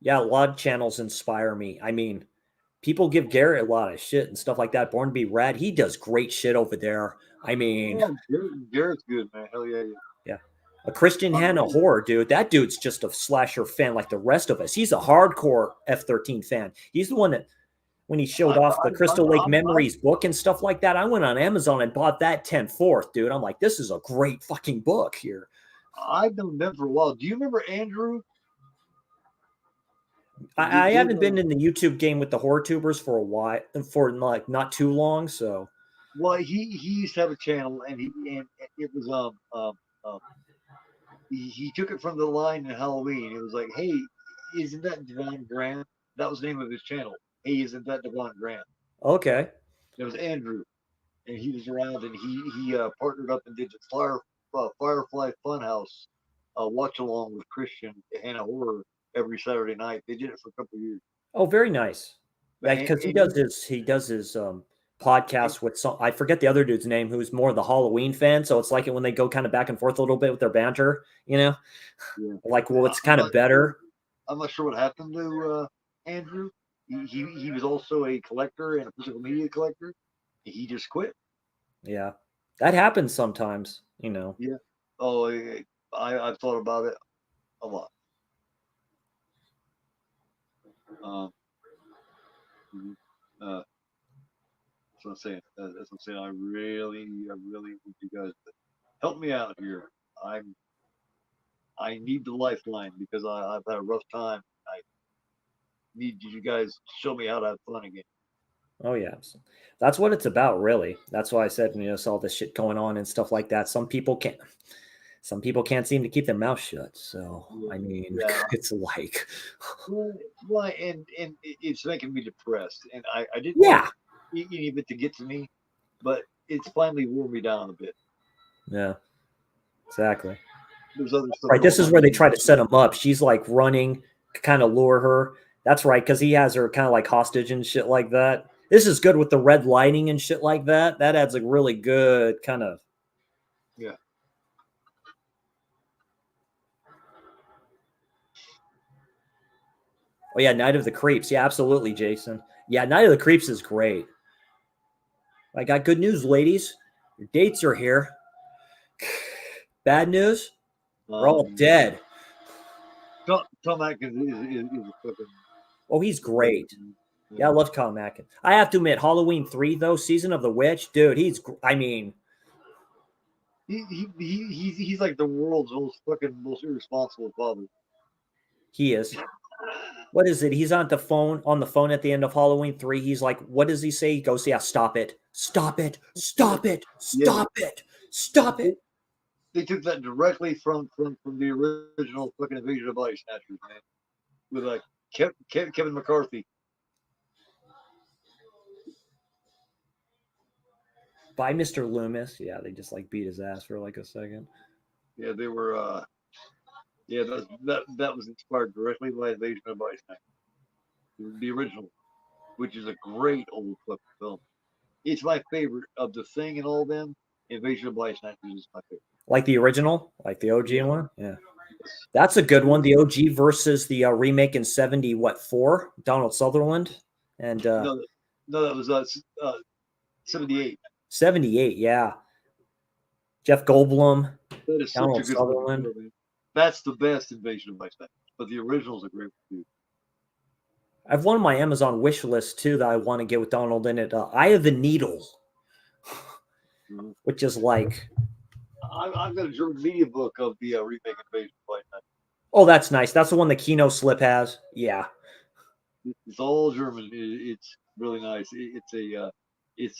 Yeah, a lot of channels inspire me. I mean, people give Garrett a lot of shit and stuff like that. Born to be Rad, he does great shit over there. I mean, Yeah, Garrett's good, man. Hell yeah, yeah. yeah. A Christian Hannah horror dude. That dude's just a slasher fan like the rest of us. He's a hardcore F-13 fan. He's the one that when he showed off the Crystal Lake Memories book and stuff like that, I went on Amazon and bought that 10/4, dude. I'm like, this is a great fucking book here. I've known them for a while. Do you remember Andrew? I haven't been in the YouTube game with the horror tubers for a while, for like not too long. So, well, he used to have a channel, and it was he took it from the line in Halloween. It was like, hey, isn't that Devon Grant? That was the name of his channel. Hey, isn't that Devon Grant? okay. It was Andrew, and he was around, and he partnered up and did the Firefly Funhouse watch-along with Christian Hannah Horror every Saturday night. They did it for a couple of years. Oh, very nice. Because he does his podcast with some, I forget the other dude's name, who's more the Halloween fan. So it's like it when they go kind of back and forth a little bit with their banter, you know, like, well, it's kind of better. I'm not sure what happened to Andrew. He was also a collector and a physical media collector. He just quit. Yeah, that happens sometimes, you know. Yeah. Oh, I've thought about it a lot. That's what I'm saying. That's what I'm saying. I really want you guys to help me out here. I need the lifeline because I've had a rough time. I need you guys to show me how to have fun again. Oh yeah, that's what it's about, really. That's why I said, you know, it's all this shit going on and stuff like that. Some people can't seem to keep their mouth shut. So I mean, it's like, well, and it's making me depressed, and I didn't yeah, any of it to get to me, but it's finally worn me down a bit. Yeah, exactly. There's other stuff. Right, this is where they try to set him up. She's like running, kind of lure her. That's right, because he has her kind of like hostage and shit like that. This is good with the red lighting and shit like that. That adds a really good kind of. Yeah. Oh yeah, Night of the Creeps. Yeah, absolutely, Jason. Yeah, Night of the Creeps is great. I got good news, ladies. Your dates are here. Bad news? We're all dead. Tom Atkins is a fucking. Oh, he's great. Yeah, I love Tom Atkins. I have to admit, Halloween 3, though, Season of the Witch, dude, I mean, he's like the world's most irresponsible father. he is. What is it? He's on the phone at the end of Halloween 3. He's like, what does he say? He goes, yeah, stop it. Stop it. Stop it. Stop it. Stop it. They took that directly from the original fucking Invasion of Body Snatchers, man. With like Kevin McCarthy. By Mr. Loomis. Yeah, they just like beat his ass for like a second. Yeah, they were that was inspired directly by Invasion of Body Snatchers. The original, which is a great old fucking film. It's my favorite of the Thing and all them. Invasion of Body Snatchers is my favorite. Like the original? Like the OG one? Yeah. That's a good one. The OG versus the remake in 4? Donald Sutherland. And no, that was 78. 78, yeah. Jeff Goldblum. That is Donald such a good Sutherland. film. That's the best Invasion of Body Snatchers. But the original's a great one too. I have one on my Amazon wish list too that I want to get with Donald in it. Eye of the Needle, which is like. I've got a German media book of the remake Invasion of Body Snatchers. Oh, that's nice. That's the one that Kino Slip has. Yeah. It's all German. It's really nice. It's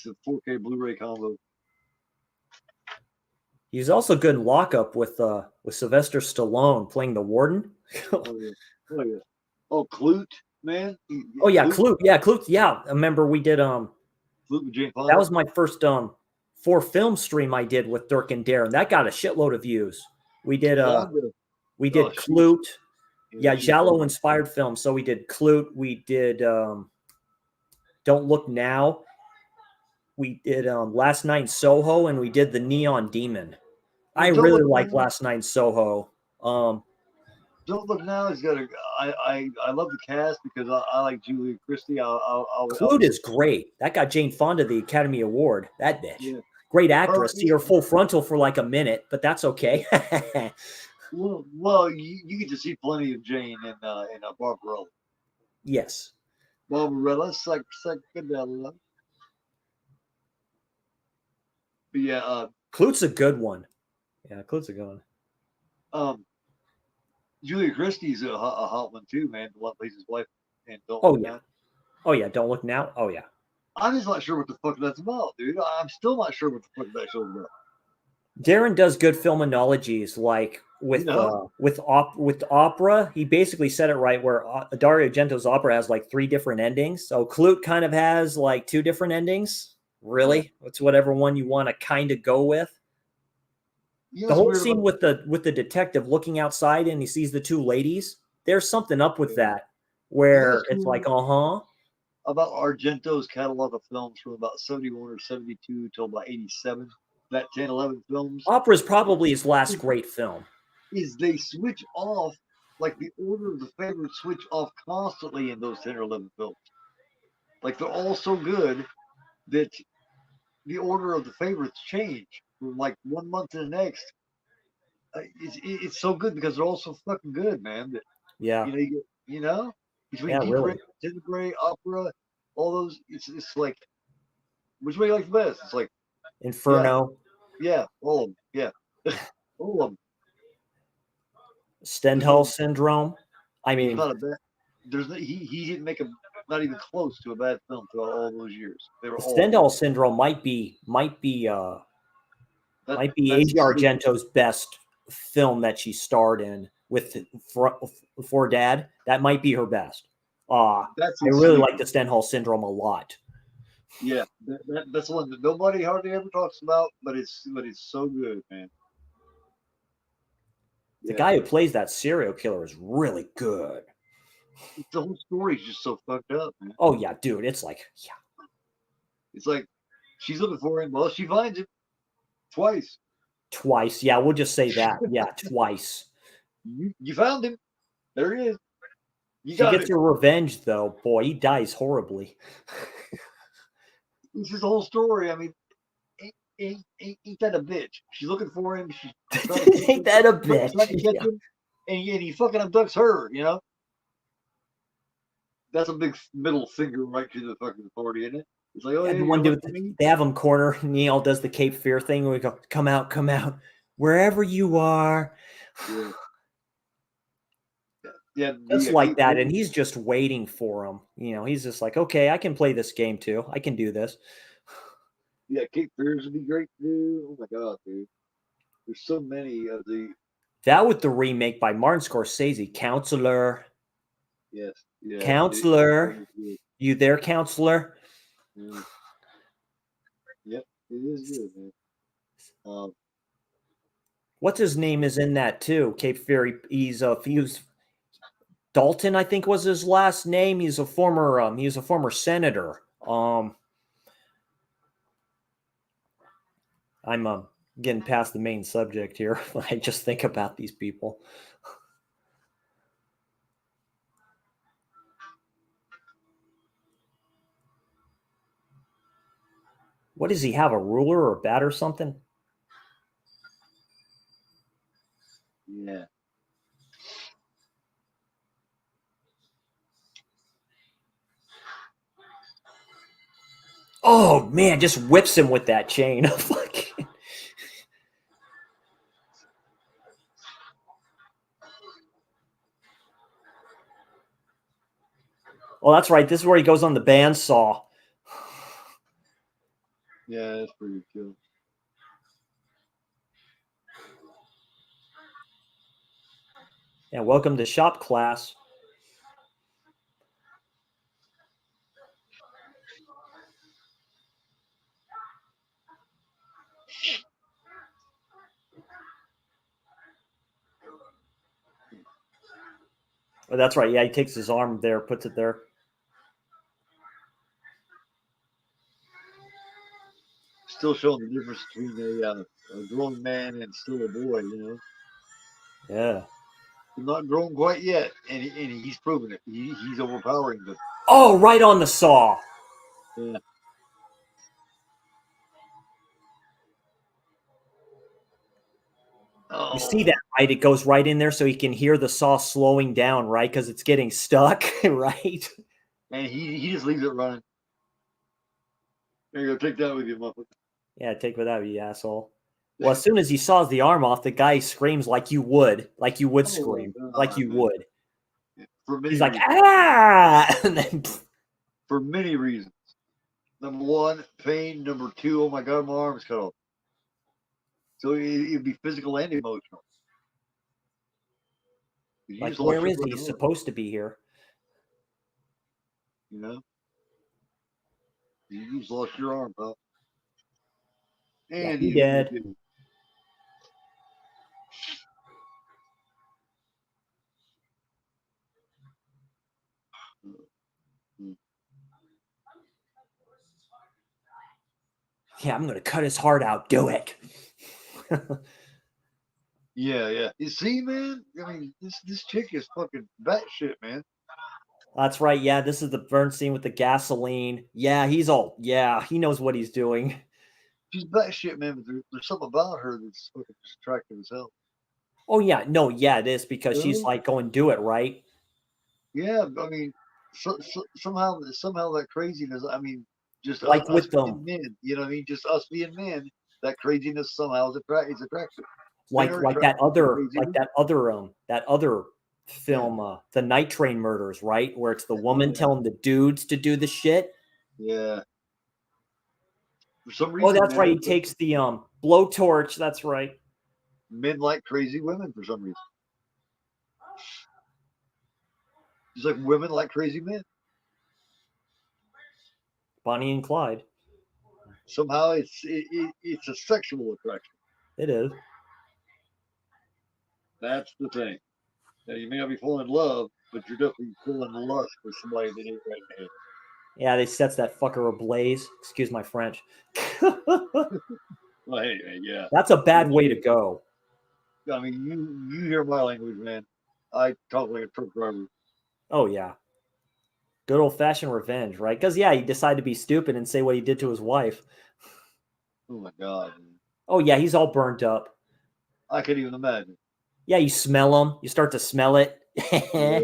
a 4K Blu-ray combo. He's also good in Lockup with Sylvester Stallone playing the warden. Oh, Clute, man. Oh yeah, Clute. Yeah, Clute. Yeah, I remember we did Clute with Jane Fonda. That was my first 4 film stream I did with Dirk and Darren. That got a shitload of views. We did Clute. Yeah, Giallo inspired film. So we did Clute. We did Don't Look Now. We did Last Night in Soho, and we did The Neon Demon. I really like Last Night in Soho. Don't Look Now is got I love the cast because I like Julia Christie. Clute is great. That got Jane Fonda the Academy Award. That bitch. Yeah. Great actress. See her full frontal for like a minute, but that's okay. well, you get to see plenty of Jane in Barbarella. Yes. Barbarella, psychedelic. But yeah, Clute's a good one. Yeah, Clute's a good one. Julia Christie's a hot one too, man. The one plays his wife and Don't Look Now. Oh yeah, Don't Look Now. Oh yeah. I'm just not sure what the fuck that's about, dude. I'm still not sure what the fuck that show's about. Darren does good filmonologies, like with opera. He basically said it right, where Dario Argento's opera has like 3 different endings. So Clute kind of has like 2 different endings. Really, it's whatever one you want to kind of go with. The whole scene with the detective looking outside and he sees the 2 ladies. There's something up with that, where it's like, About Argento's catalog of films from about 71 or 72 till about 87. That 10, 11 films. Opera is probably his last great film. Is they switch off, like the order of the favorites switch off constantly in those 10 or 11 films. Like they're all so good that the order of the favorites change from like one month to the next. It's so good because they're all so fucking good, man. That, yeah. Between Deep Ray, Tenebrae, Opera, all those, it's like, which way you like the best? It's like Inferno. Yeah, all of them. Yeah, all of them. Stendhal Syndrome. I mean, not a bad. He didn't make not even close to a bad film throughout all those years. They were Stendhal Syndrome might be A.G. Argento's best film that she starred in with for Dad. That might be her best. I really like the Stendhal Syndrome a lot. Yeah, that's one that nobody hardly ever talks about, but it's so good, man. The guy who plays that serial killer is really good. The whole story is just so fucked up, man. Oh yeah, dude, it's like it's like she's looking for him. Well, she finds him twice. Yeah, we'll just say that. Yeah, twice. You found him. There he is. She gets her revenge, though. Boy, he dies horribly. It's his whole story. I mean, ain't that a bitch? She's looking for him. She's trying to catch Ain't that a him, trying bitch? to catch Yeah. him, and he fucking abducts her. You know, that's a big middle finger right to the fucking authority, isn't it? It's like, oh Yeah, yeah, the you're one dude, looking for me. they have him corner. Neil does the Cape Fear thing. Where we go, come out, wherever you are. Yeah, yeah, Just yeah. like Keep that. And moving. he's just waiting for him. He's just like, okay, I can play this game too. I can do this. Yeah, Cape Fears would be great to do. Oh my god, dude. There's so many of the That with the remake by Martin Scorsese, Counselor. yes, yeah, Counselor. it is good. You there, Counselor? Yeah. Yep, it is good, man. Um, What's his name is in that too? Cape Fear. He's Dalton, I think was his last name. He's a former senator. I'm getting past the main subject here. I just think about these people. What does he have? A ruler or a bat or something? yeah. Oh man, just whips him with that chain. Oh, that's right. This is where he goes on the bandsaw. Yeah, that's pretty cool. Yeah, welcome to shop class. Oh, that's right. Yeah, he takes his arm there, puts it there. Still showing the difference between a grown man and still a boy, you know. Yeah. He's not grown quite yet, and he's proven it. He's overpowering them. Oh, right on the saw. Yeah. You see Oh, that, right? It goes right in there so he can hear the saw slowing down, right? Because it's getting stuck, right? and he just leaves it running. There you go, take that with you, motherfucker. Yeah, take with that, you asshole. Well, as soon as he saws the arm off, the guy screams like you would Oh scream, my like god, you man. would. For He's many like, reasons. ah! And then, For many reasons. Number one, pain. Number two, oh my god, my arm's cut off. So it'd be physical and emotional. You like, just lost where your is he? fucking He's arm, supposed to be here. you know? You just lost your arm, pal. Yeah, And he he's gonna be dead. dead. Yeah, I'm going to cut his heart out. Do it. Yeah, yeah. You see, man? I mean, this chick is fucking batshit, man. That's right. Yeah, this is the burn scene with the gasoline. Yeah, he knows what he's doing. She's batshit, man, but there's something about her that's fucking just attractive as hell. Oh, yeah. No, yeah, it is because she's like, go and do it, right? Yeah, I mean, somehow that craziness. I mean, just Like us with them. being men. You know what I mean? Just us being men. That craziness somehow is attractive. Men are Like that attracted to other crazy women. that other Yeah. film, the Night Train Murders, right? Where it's the Oh woman yeah. telling the dudes to do the shit. Yeah. For some Oh, reason, that's men right. are He takes the blowtorch. That's right. men like crazy women for some reason. Just like women like crazy men. Bonnie and Clyde. Somehow it's a sexual attraction. It is. That's the thing. Now you may not be falling in love, but you're definitely feeling lust for somebody that ain't right in Yeah, they sets that fucker ablaze. Excuse my French. Well, hey, yeah. That's a bad way to go. I mean, you hear my language, man. I talk like a truck driver. Oh yeah. Good old fashioned revenge, right? Because yeah, he decided to be stupid and say what he did to his wife. Oh my God, man. Oh yeah, he's all burnt up. I can't even imagine. Yeah, you smell him. You start to smell it. Yeah.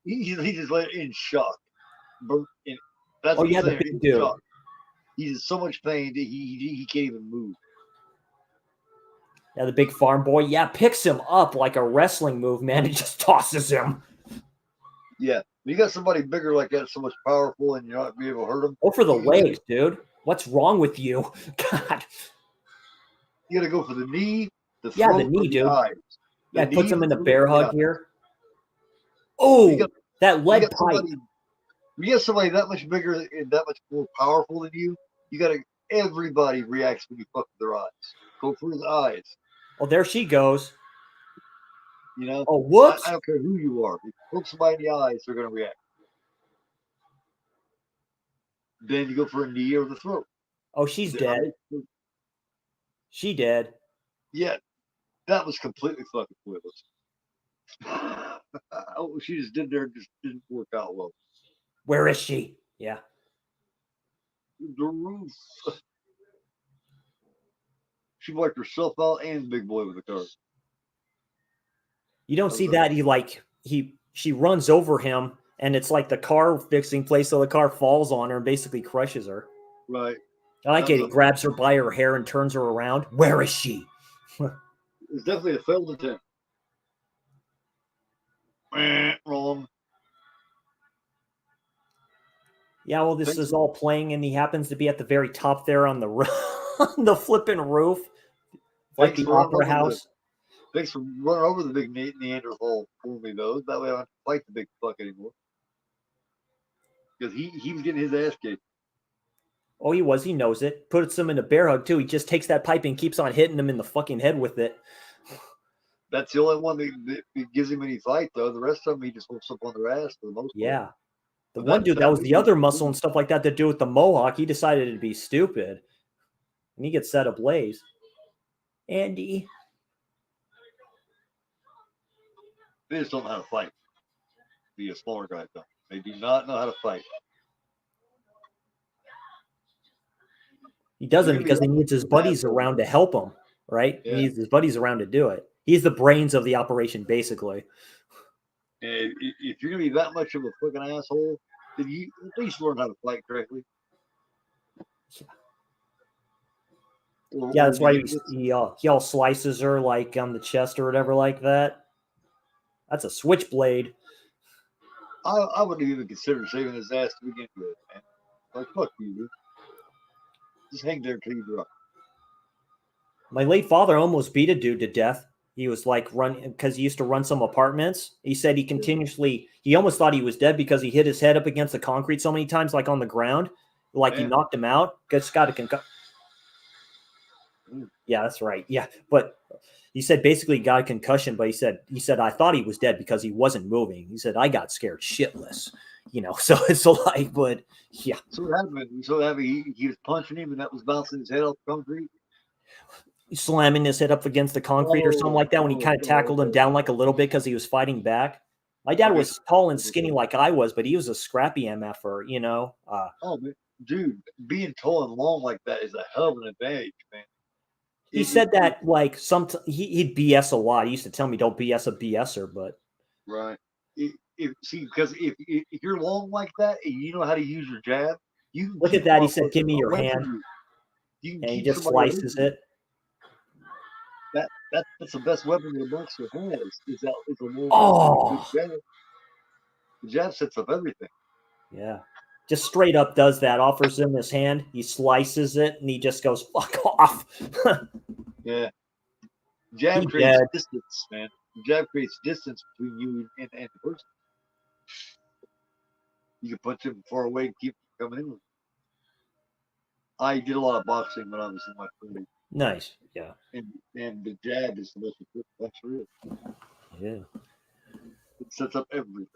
He just let in shock. That's Oh what I'm yeah, the saying. big In dude. shock. He's in so much pain that he can't even move. Yeah, the big farm boy. Yeah, picks him up like a wrestling move, man, and just tosses him. Yeah, you got somebody bigger like that, so much powerful, and you're not be able to hurt him. Go for the You gotta, legs, dude. What's wrong with you? God. you gotta go for the knee, the Yeah, the throat, or knee, the dude. eyes. Yeah, The it puts knee, him the in the throat, bear or the hug eyes. here. You Oh, got that you lead got pipe. somebody. You got somebody that much bigger and that much more powerful than you. You gotta. Everybody reacts when you fuck with their eyes. Go for his eyes. Oh, there she goes. You know. Oh, I whoops. don't care who you are. If you poke somebody in the eyes, they're gonna react. Then you go for a knee or the throat. Oh, she's The dead. eyes. She dead. Yeah, that was completely fucking pointless. What she just did there just didn't work out well. Where is she? Yeah. The roof. She wiped herself out and the big boy with the car. You don't see that. She runs over him, and it's like the car fixing place, so the car falls on her and basically crushes her. Right. I like That it. was He grabs her by her hair and turns her around. Where is she? it's definitely a failed attempt. Wrong. Yeah, well, this is all playing, and he happens to be at the very top there on the on the flipping roof, like the opera house. Thanks for running over the big Neanderthal for me, though. That way I don't have to fight the big fuck anymore. Because he was getting his ass kicked. Oh, he was. He knows it. Puts him in a bear hug, too. He just takes that pipe and keeps on hitting him in the fucking head with it. That's the only one that gives him any fight, though. The rest of them, he just whoops up on their ass for the most part. Yeah. The one dude that was the other muscle and stuff like that, the dude with the mohawk, he decided to be stupid. And he gets set ablaze. Andy. They just don't know how to fight. The smaller guys don't. They do not know how to fight. He doesn't because he needs his buddies around to help him, right? Yeah. He needs his buddies around to do it. He's the brains of the operation, basically. And if you're going to be that much of a fucking asshole, then you at least learn how to fight correctly. Yeah, that's why he all slices her like on the chest or whatever like that. That's a switchblade. I wouldn't even consider saving his ass to begin with, man. Like, fuck you, dude. Just hang there till you drop. My late father almost beat a dude to death. He was like because he used to run some apartments. He said he almost thought he was dead because he hit his head up against the concrete so many times, like on the ground, like he knocked him out. Just got a concussion. Yeah, that's right. Yeah, but he said basically he got a concussion, but he said I thought he was dead because he wasn't moving. He said I got scared shitless, so it's like, but yeah. So what happened? He was punching him and that was bouncing his head off the concrete? Slamming his head up against the concrete or something like that when he kind of tackled him down like a little bit because he was fighting back. My dad was tall and skinny like I was, but he was a scrappy MFer, Dude, being tall and long like that is a hell of an advantage, man. He said that like he'd BS a lot. He used to tell me don't BS a BSer, but right. Because if you're long like that and you know how to use your jab, you can look at that. He said, "Give me your hand," and he just slices it. That's the best weapon the boxer has. Is a jab. The jab sets up everything. Yeah. Just straight up does that, offers him his hand, he slices it, and he just goes, fuck off. Yeah. Jab creates distance, man. Jab creates distance between you and the person. You can punch him far away and keep coming in. I did a lot of boxing when I was in my 30s. Nice, yeah. And the jab is the most important punch there is. Yeah. It sets up everything.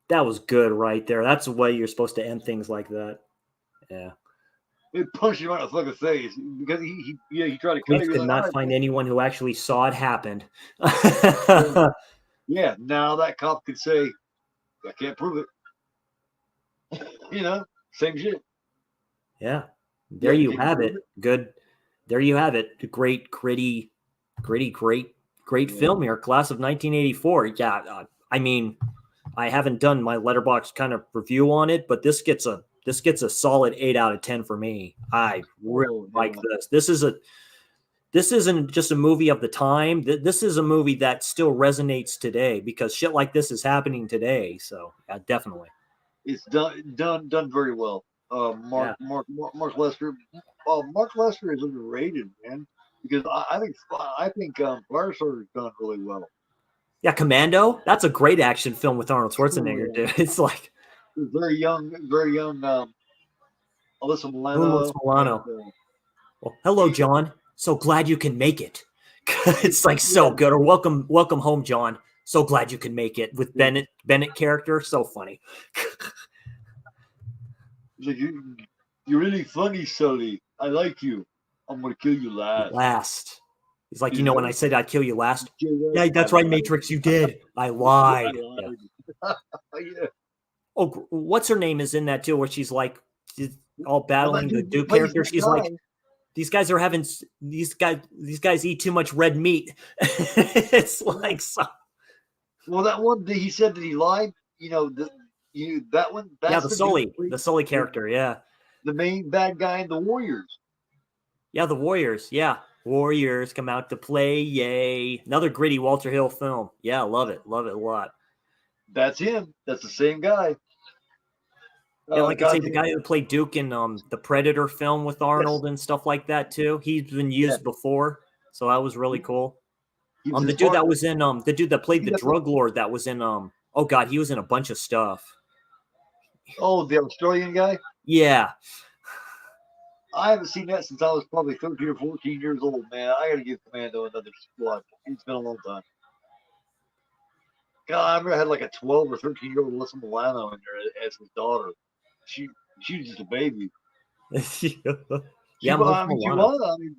That was good right there. That's the way you're supposed to end things like that. Yeah. They punched him right in the fucking face because he tried to cut him. We could not find anyone who actually saw it happen. Yeah, now that cop could say, I can't prove it. Same shit. Yeah. There Yeah, you did you have see it. Good. There you have it. Great, gritty, great it? film here. Class of 1984. Yeah. I mean, I haven't done my letterbox kind of review on it, but this gets a solid 8 out of 10 for me. I really Oh, like yeah. this. This isn't just a movie of the time. This is a movie that still resonates today because shit like this is happening today. So yeah, definitely. It's done very well. Yeah. Mark Lester. Mark Lester is underrated, man, because I think Firestarter's done really well. Yeah, Commando. That's a great action film with Arnold Oh, Schwarzenegger, yeah. dude. It's like Very young Alyssa Moonless Milano and Milano. Well, hello, he- John. So glad you can make it. It's like so yeah, good. Or welcome home, John. So glad you can make it with yeah. Bennett character. So funny. He's like, you're really funny, Sully. I like you. I'm gonna kill you last. Last. He's like, He's when I like, said I'd kill you last. "Kill Yeah, us." I that's right, lied. Matrix. You did. I I lied. Yeah. lied. Yeah. Oh, what's her name is in that too, where she's like all Well, that battling the dude Duke plays character. that She's like, guy. these guys are having these guys eat too much red meat. It's Yeah. like so, Well, that one that he said that he lied. That one. yeah, That's the dude that The plays Sully character, yeah. the main bad guy in the Warriors. Yeah, the Warriors. Yeah. Warriors come out to play. Yay. Another gritty Walter Hill film. Yeah, love it. Love it a lot. That's him. That's the same guy. Yeah, like I say, the Goddamn. guy who played Duke in the Predator film with Yes. Arnold and stuff like that too. He's been Yeah. used before. So that was really cool. He was The his dude that partner. was in the dude that played the He- drug lord that was in oh god, he was in a bunch of stuff. Oh, the Australian guy. Yeah. I haven't seen that since I was probably 13 or 14 years old, man. I got to give Commando another squad. It's been a long time. God, I remember I had like a 12 or 13-year-old Alyssa Milano in there as his daughter. She she was just a baby. Yeah, Melissa I mean, she Milano. was. I mean,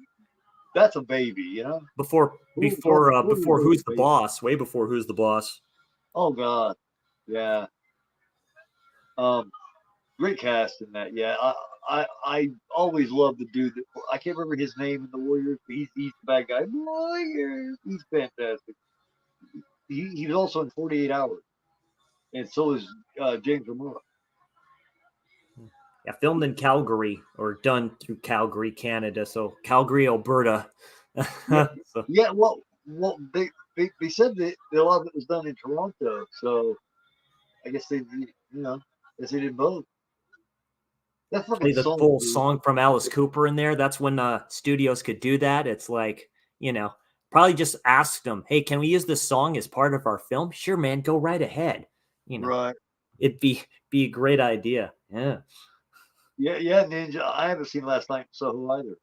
that's a baby, you know. Before 40 years old Who's the baby. Boss, way before Who's the Boss. Oh God, yeah. Great cast in that. Yeah, I always loved the dude. I can't remember his name in the Warriors, but he's the bad guy. Warriors. He's fantastic. He was also in 48 Hours, and so is James Remar. Yeah, filmed in Calgary or done through Calgary, Canada. So Calgary, Alberta. Yeah, So yeah. Well, they said that a lot of it was done in Toronto, so I guess I guess they did both. That fucking play the song, full dude. song from Alice Cooper in there. That's when studios could do that. It's like, probably just asked them, hey, can we use this song as part of our film? Sure, man, go right ahead. Right. It'd be a great idea. Yeah. Yeah, Ninja. I haven't seen Last Night in Soho either.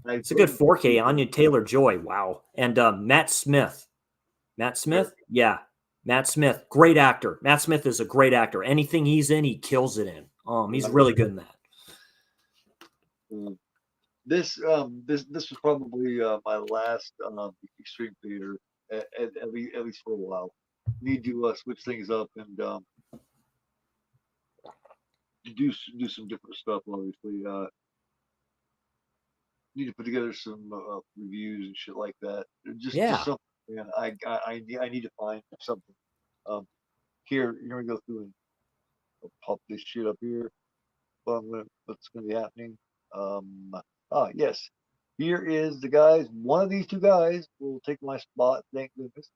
It's a good 4K. Anya Taylor-Joy. Wow. And Matt Smith. Matt Smith? Yeah. Matt Smith. Great actor. Matt Smith is a great actor. Anything he's in, he kills it in. He's really good in that. This was probably my last Extreme Theater at least for a while. Need to switch things up and do some different stuff. Obviously, need to put together some reviews and shit like that. Just something. Man, I need to find something. Here we go through and I'll pop this shit up here. What's going to be happening? Yes. Here is the guys. One of these two guys will take my spot. Thank goodness.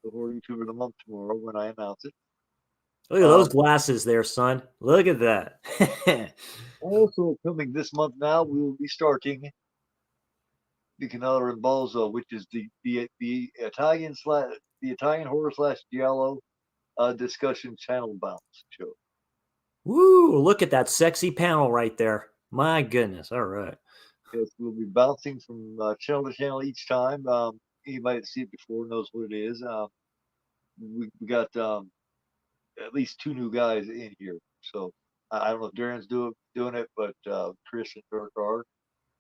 The horror YouTuber of the month tomorrow when I announce it. Look at those glasses there, son. Look at that. Also coming this month now, we will be starting the Canale and Balzo, which is the Italian horror / giallo discussion channel bounce show. Woo! Look at that sexy panel right there. My goodness. All right. Yes, we'll be bouncing from channel to channel each time. Anybody that's seen it before knows what it is. We got at least two new guys in here. So I don't know if Darren's doing it, but Chris and Dirk are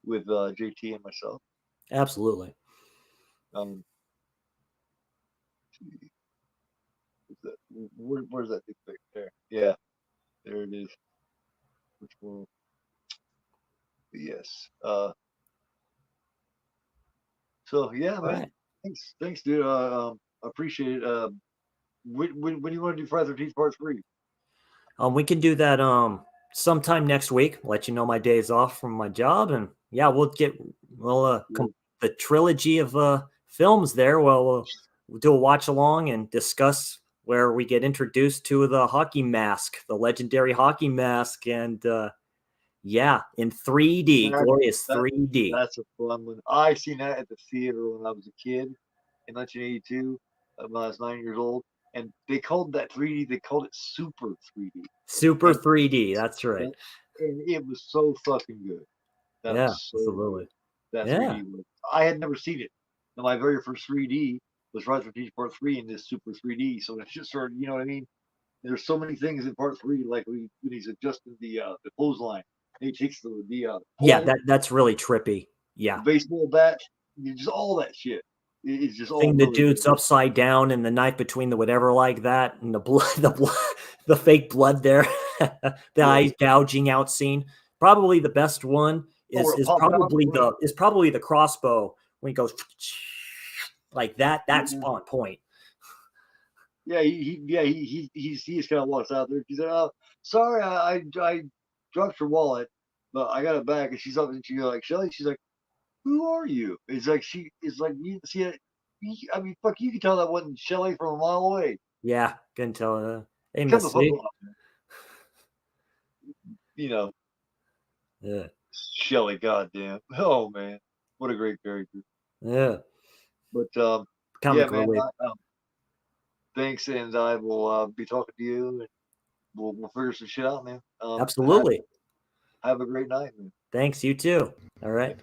with JT and myself. Absolutely. Where's that big pic there? Yeah, there it is. which will, yes. So yeah, All man. right. Thanks, dude. Appreciate it. When do you want to do Friday the 13th Part 3? We can do that sometime next week. Let you know my days off from my job, and yeah, we'll complete the trilogy of films there. We'll do a watch along and discuss where we get introduced to the hockey mask, the legendary hockey mask, and yeah, in 3D, glorious 3D. That's a fun one. I seen that at the theater when I was a kid in 1982, when I was 9 years old. And they called that 3D, they called it Super 3D. Super And 3D, that's right. and it was so fucking good. That Yeah, was so absolutely. good. That Yeah. 3D was. I had never seen it. And my very first 3D was Friday the 13th Part 3 in this Super 3D. So it just started, you know what I mean? There's so many things in Part 3, like when he's adjusting the clothesline. He takes the Yeah, pole, that's really trippy. Yeah. the baseball bat, just all that shit. It's just all Thing the really dude's good. upside down and the knife between the whatever like that, and the blood, the fake blood there, the eyes gouging out scene. Probably the best one is Or it is popped out, probably right. the crossbow when he goes like that. That's Yeah. on point. Yeah, he just kind of walks out there. She said, "Oh, sorry, I dropped your wallet, but I got it back." And she's up and she's like, "Shelly," she's like, "Who are you?" It's like it's like you see it. I mean, fuck, you can tell that wasn't Shelly from a mile away. Yeah, couldn't tell. Hey, Come the fuck Missy. on, man. You know, Yeah, Shelly, goddamn. Oh man, what a great character. yeah. But yeah, Comic man. relief. Thanks, and I will be talking to you, and we'll figure some shit out, man. Absolutely. Have a great night, man. Thanks. You too. All right.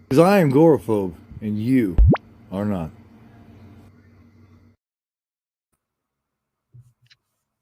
Because I am agoraphobe and you are not.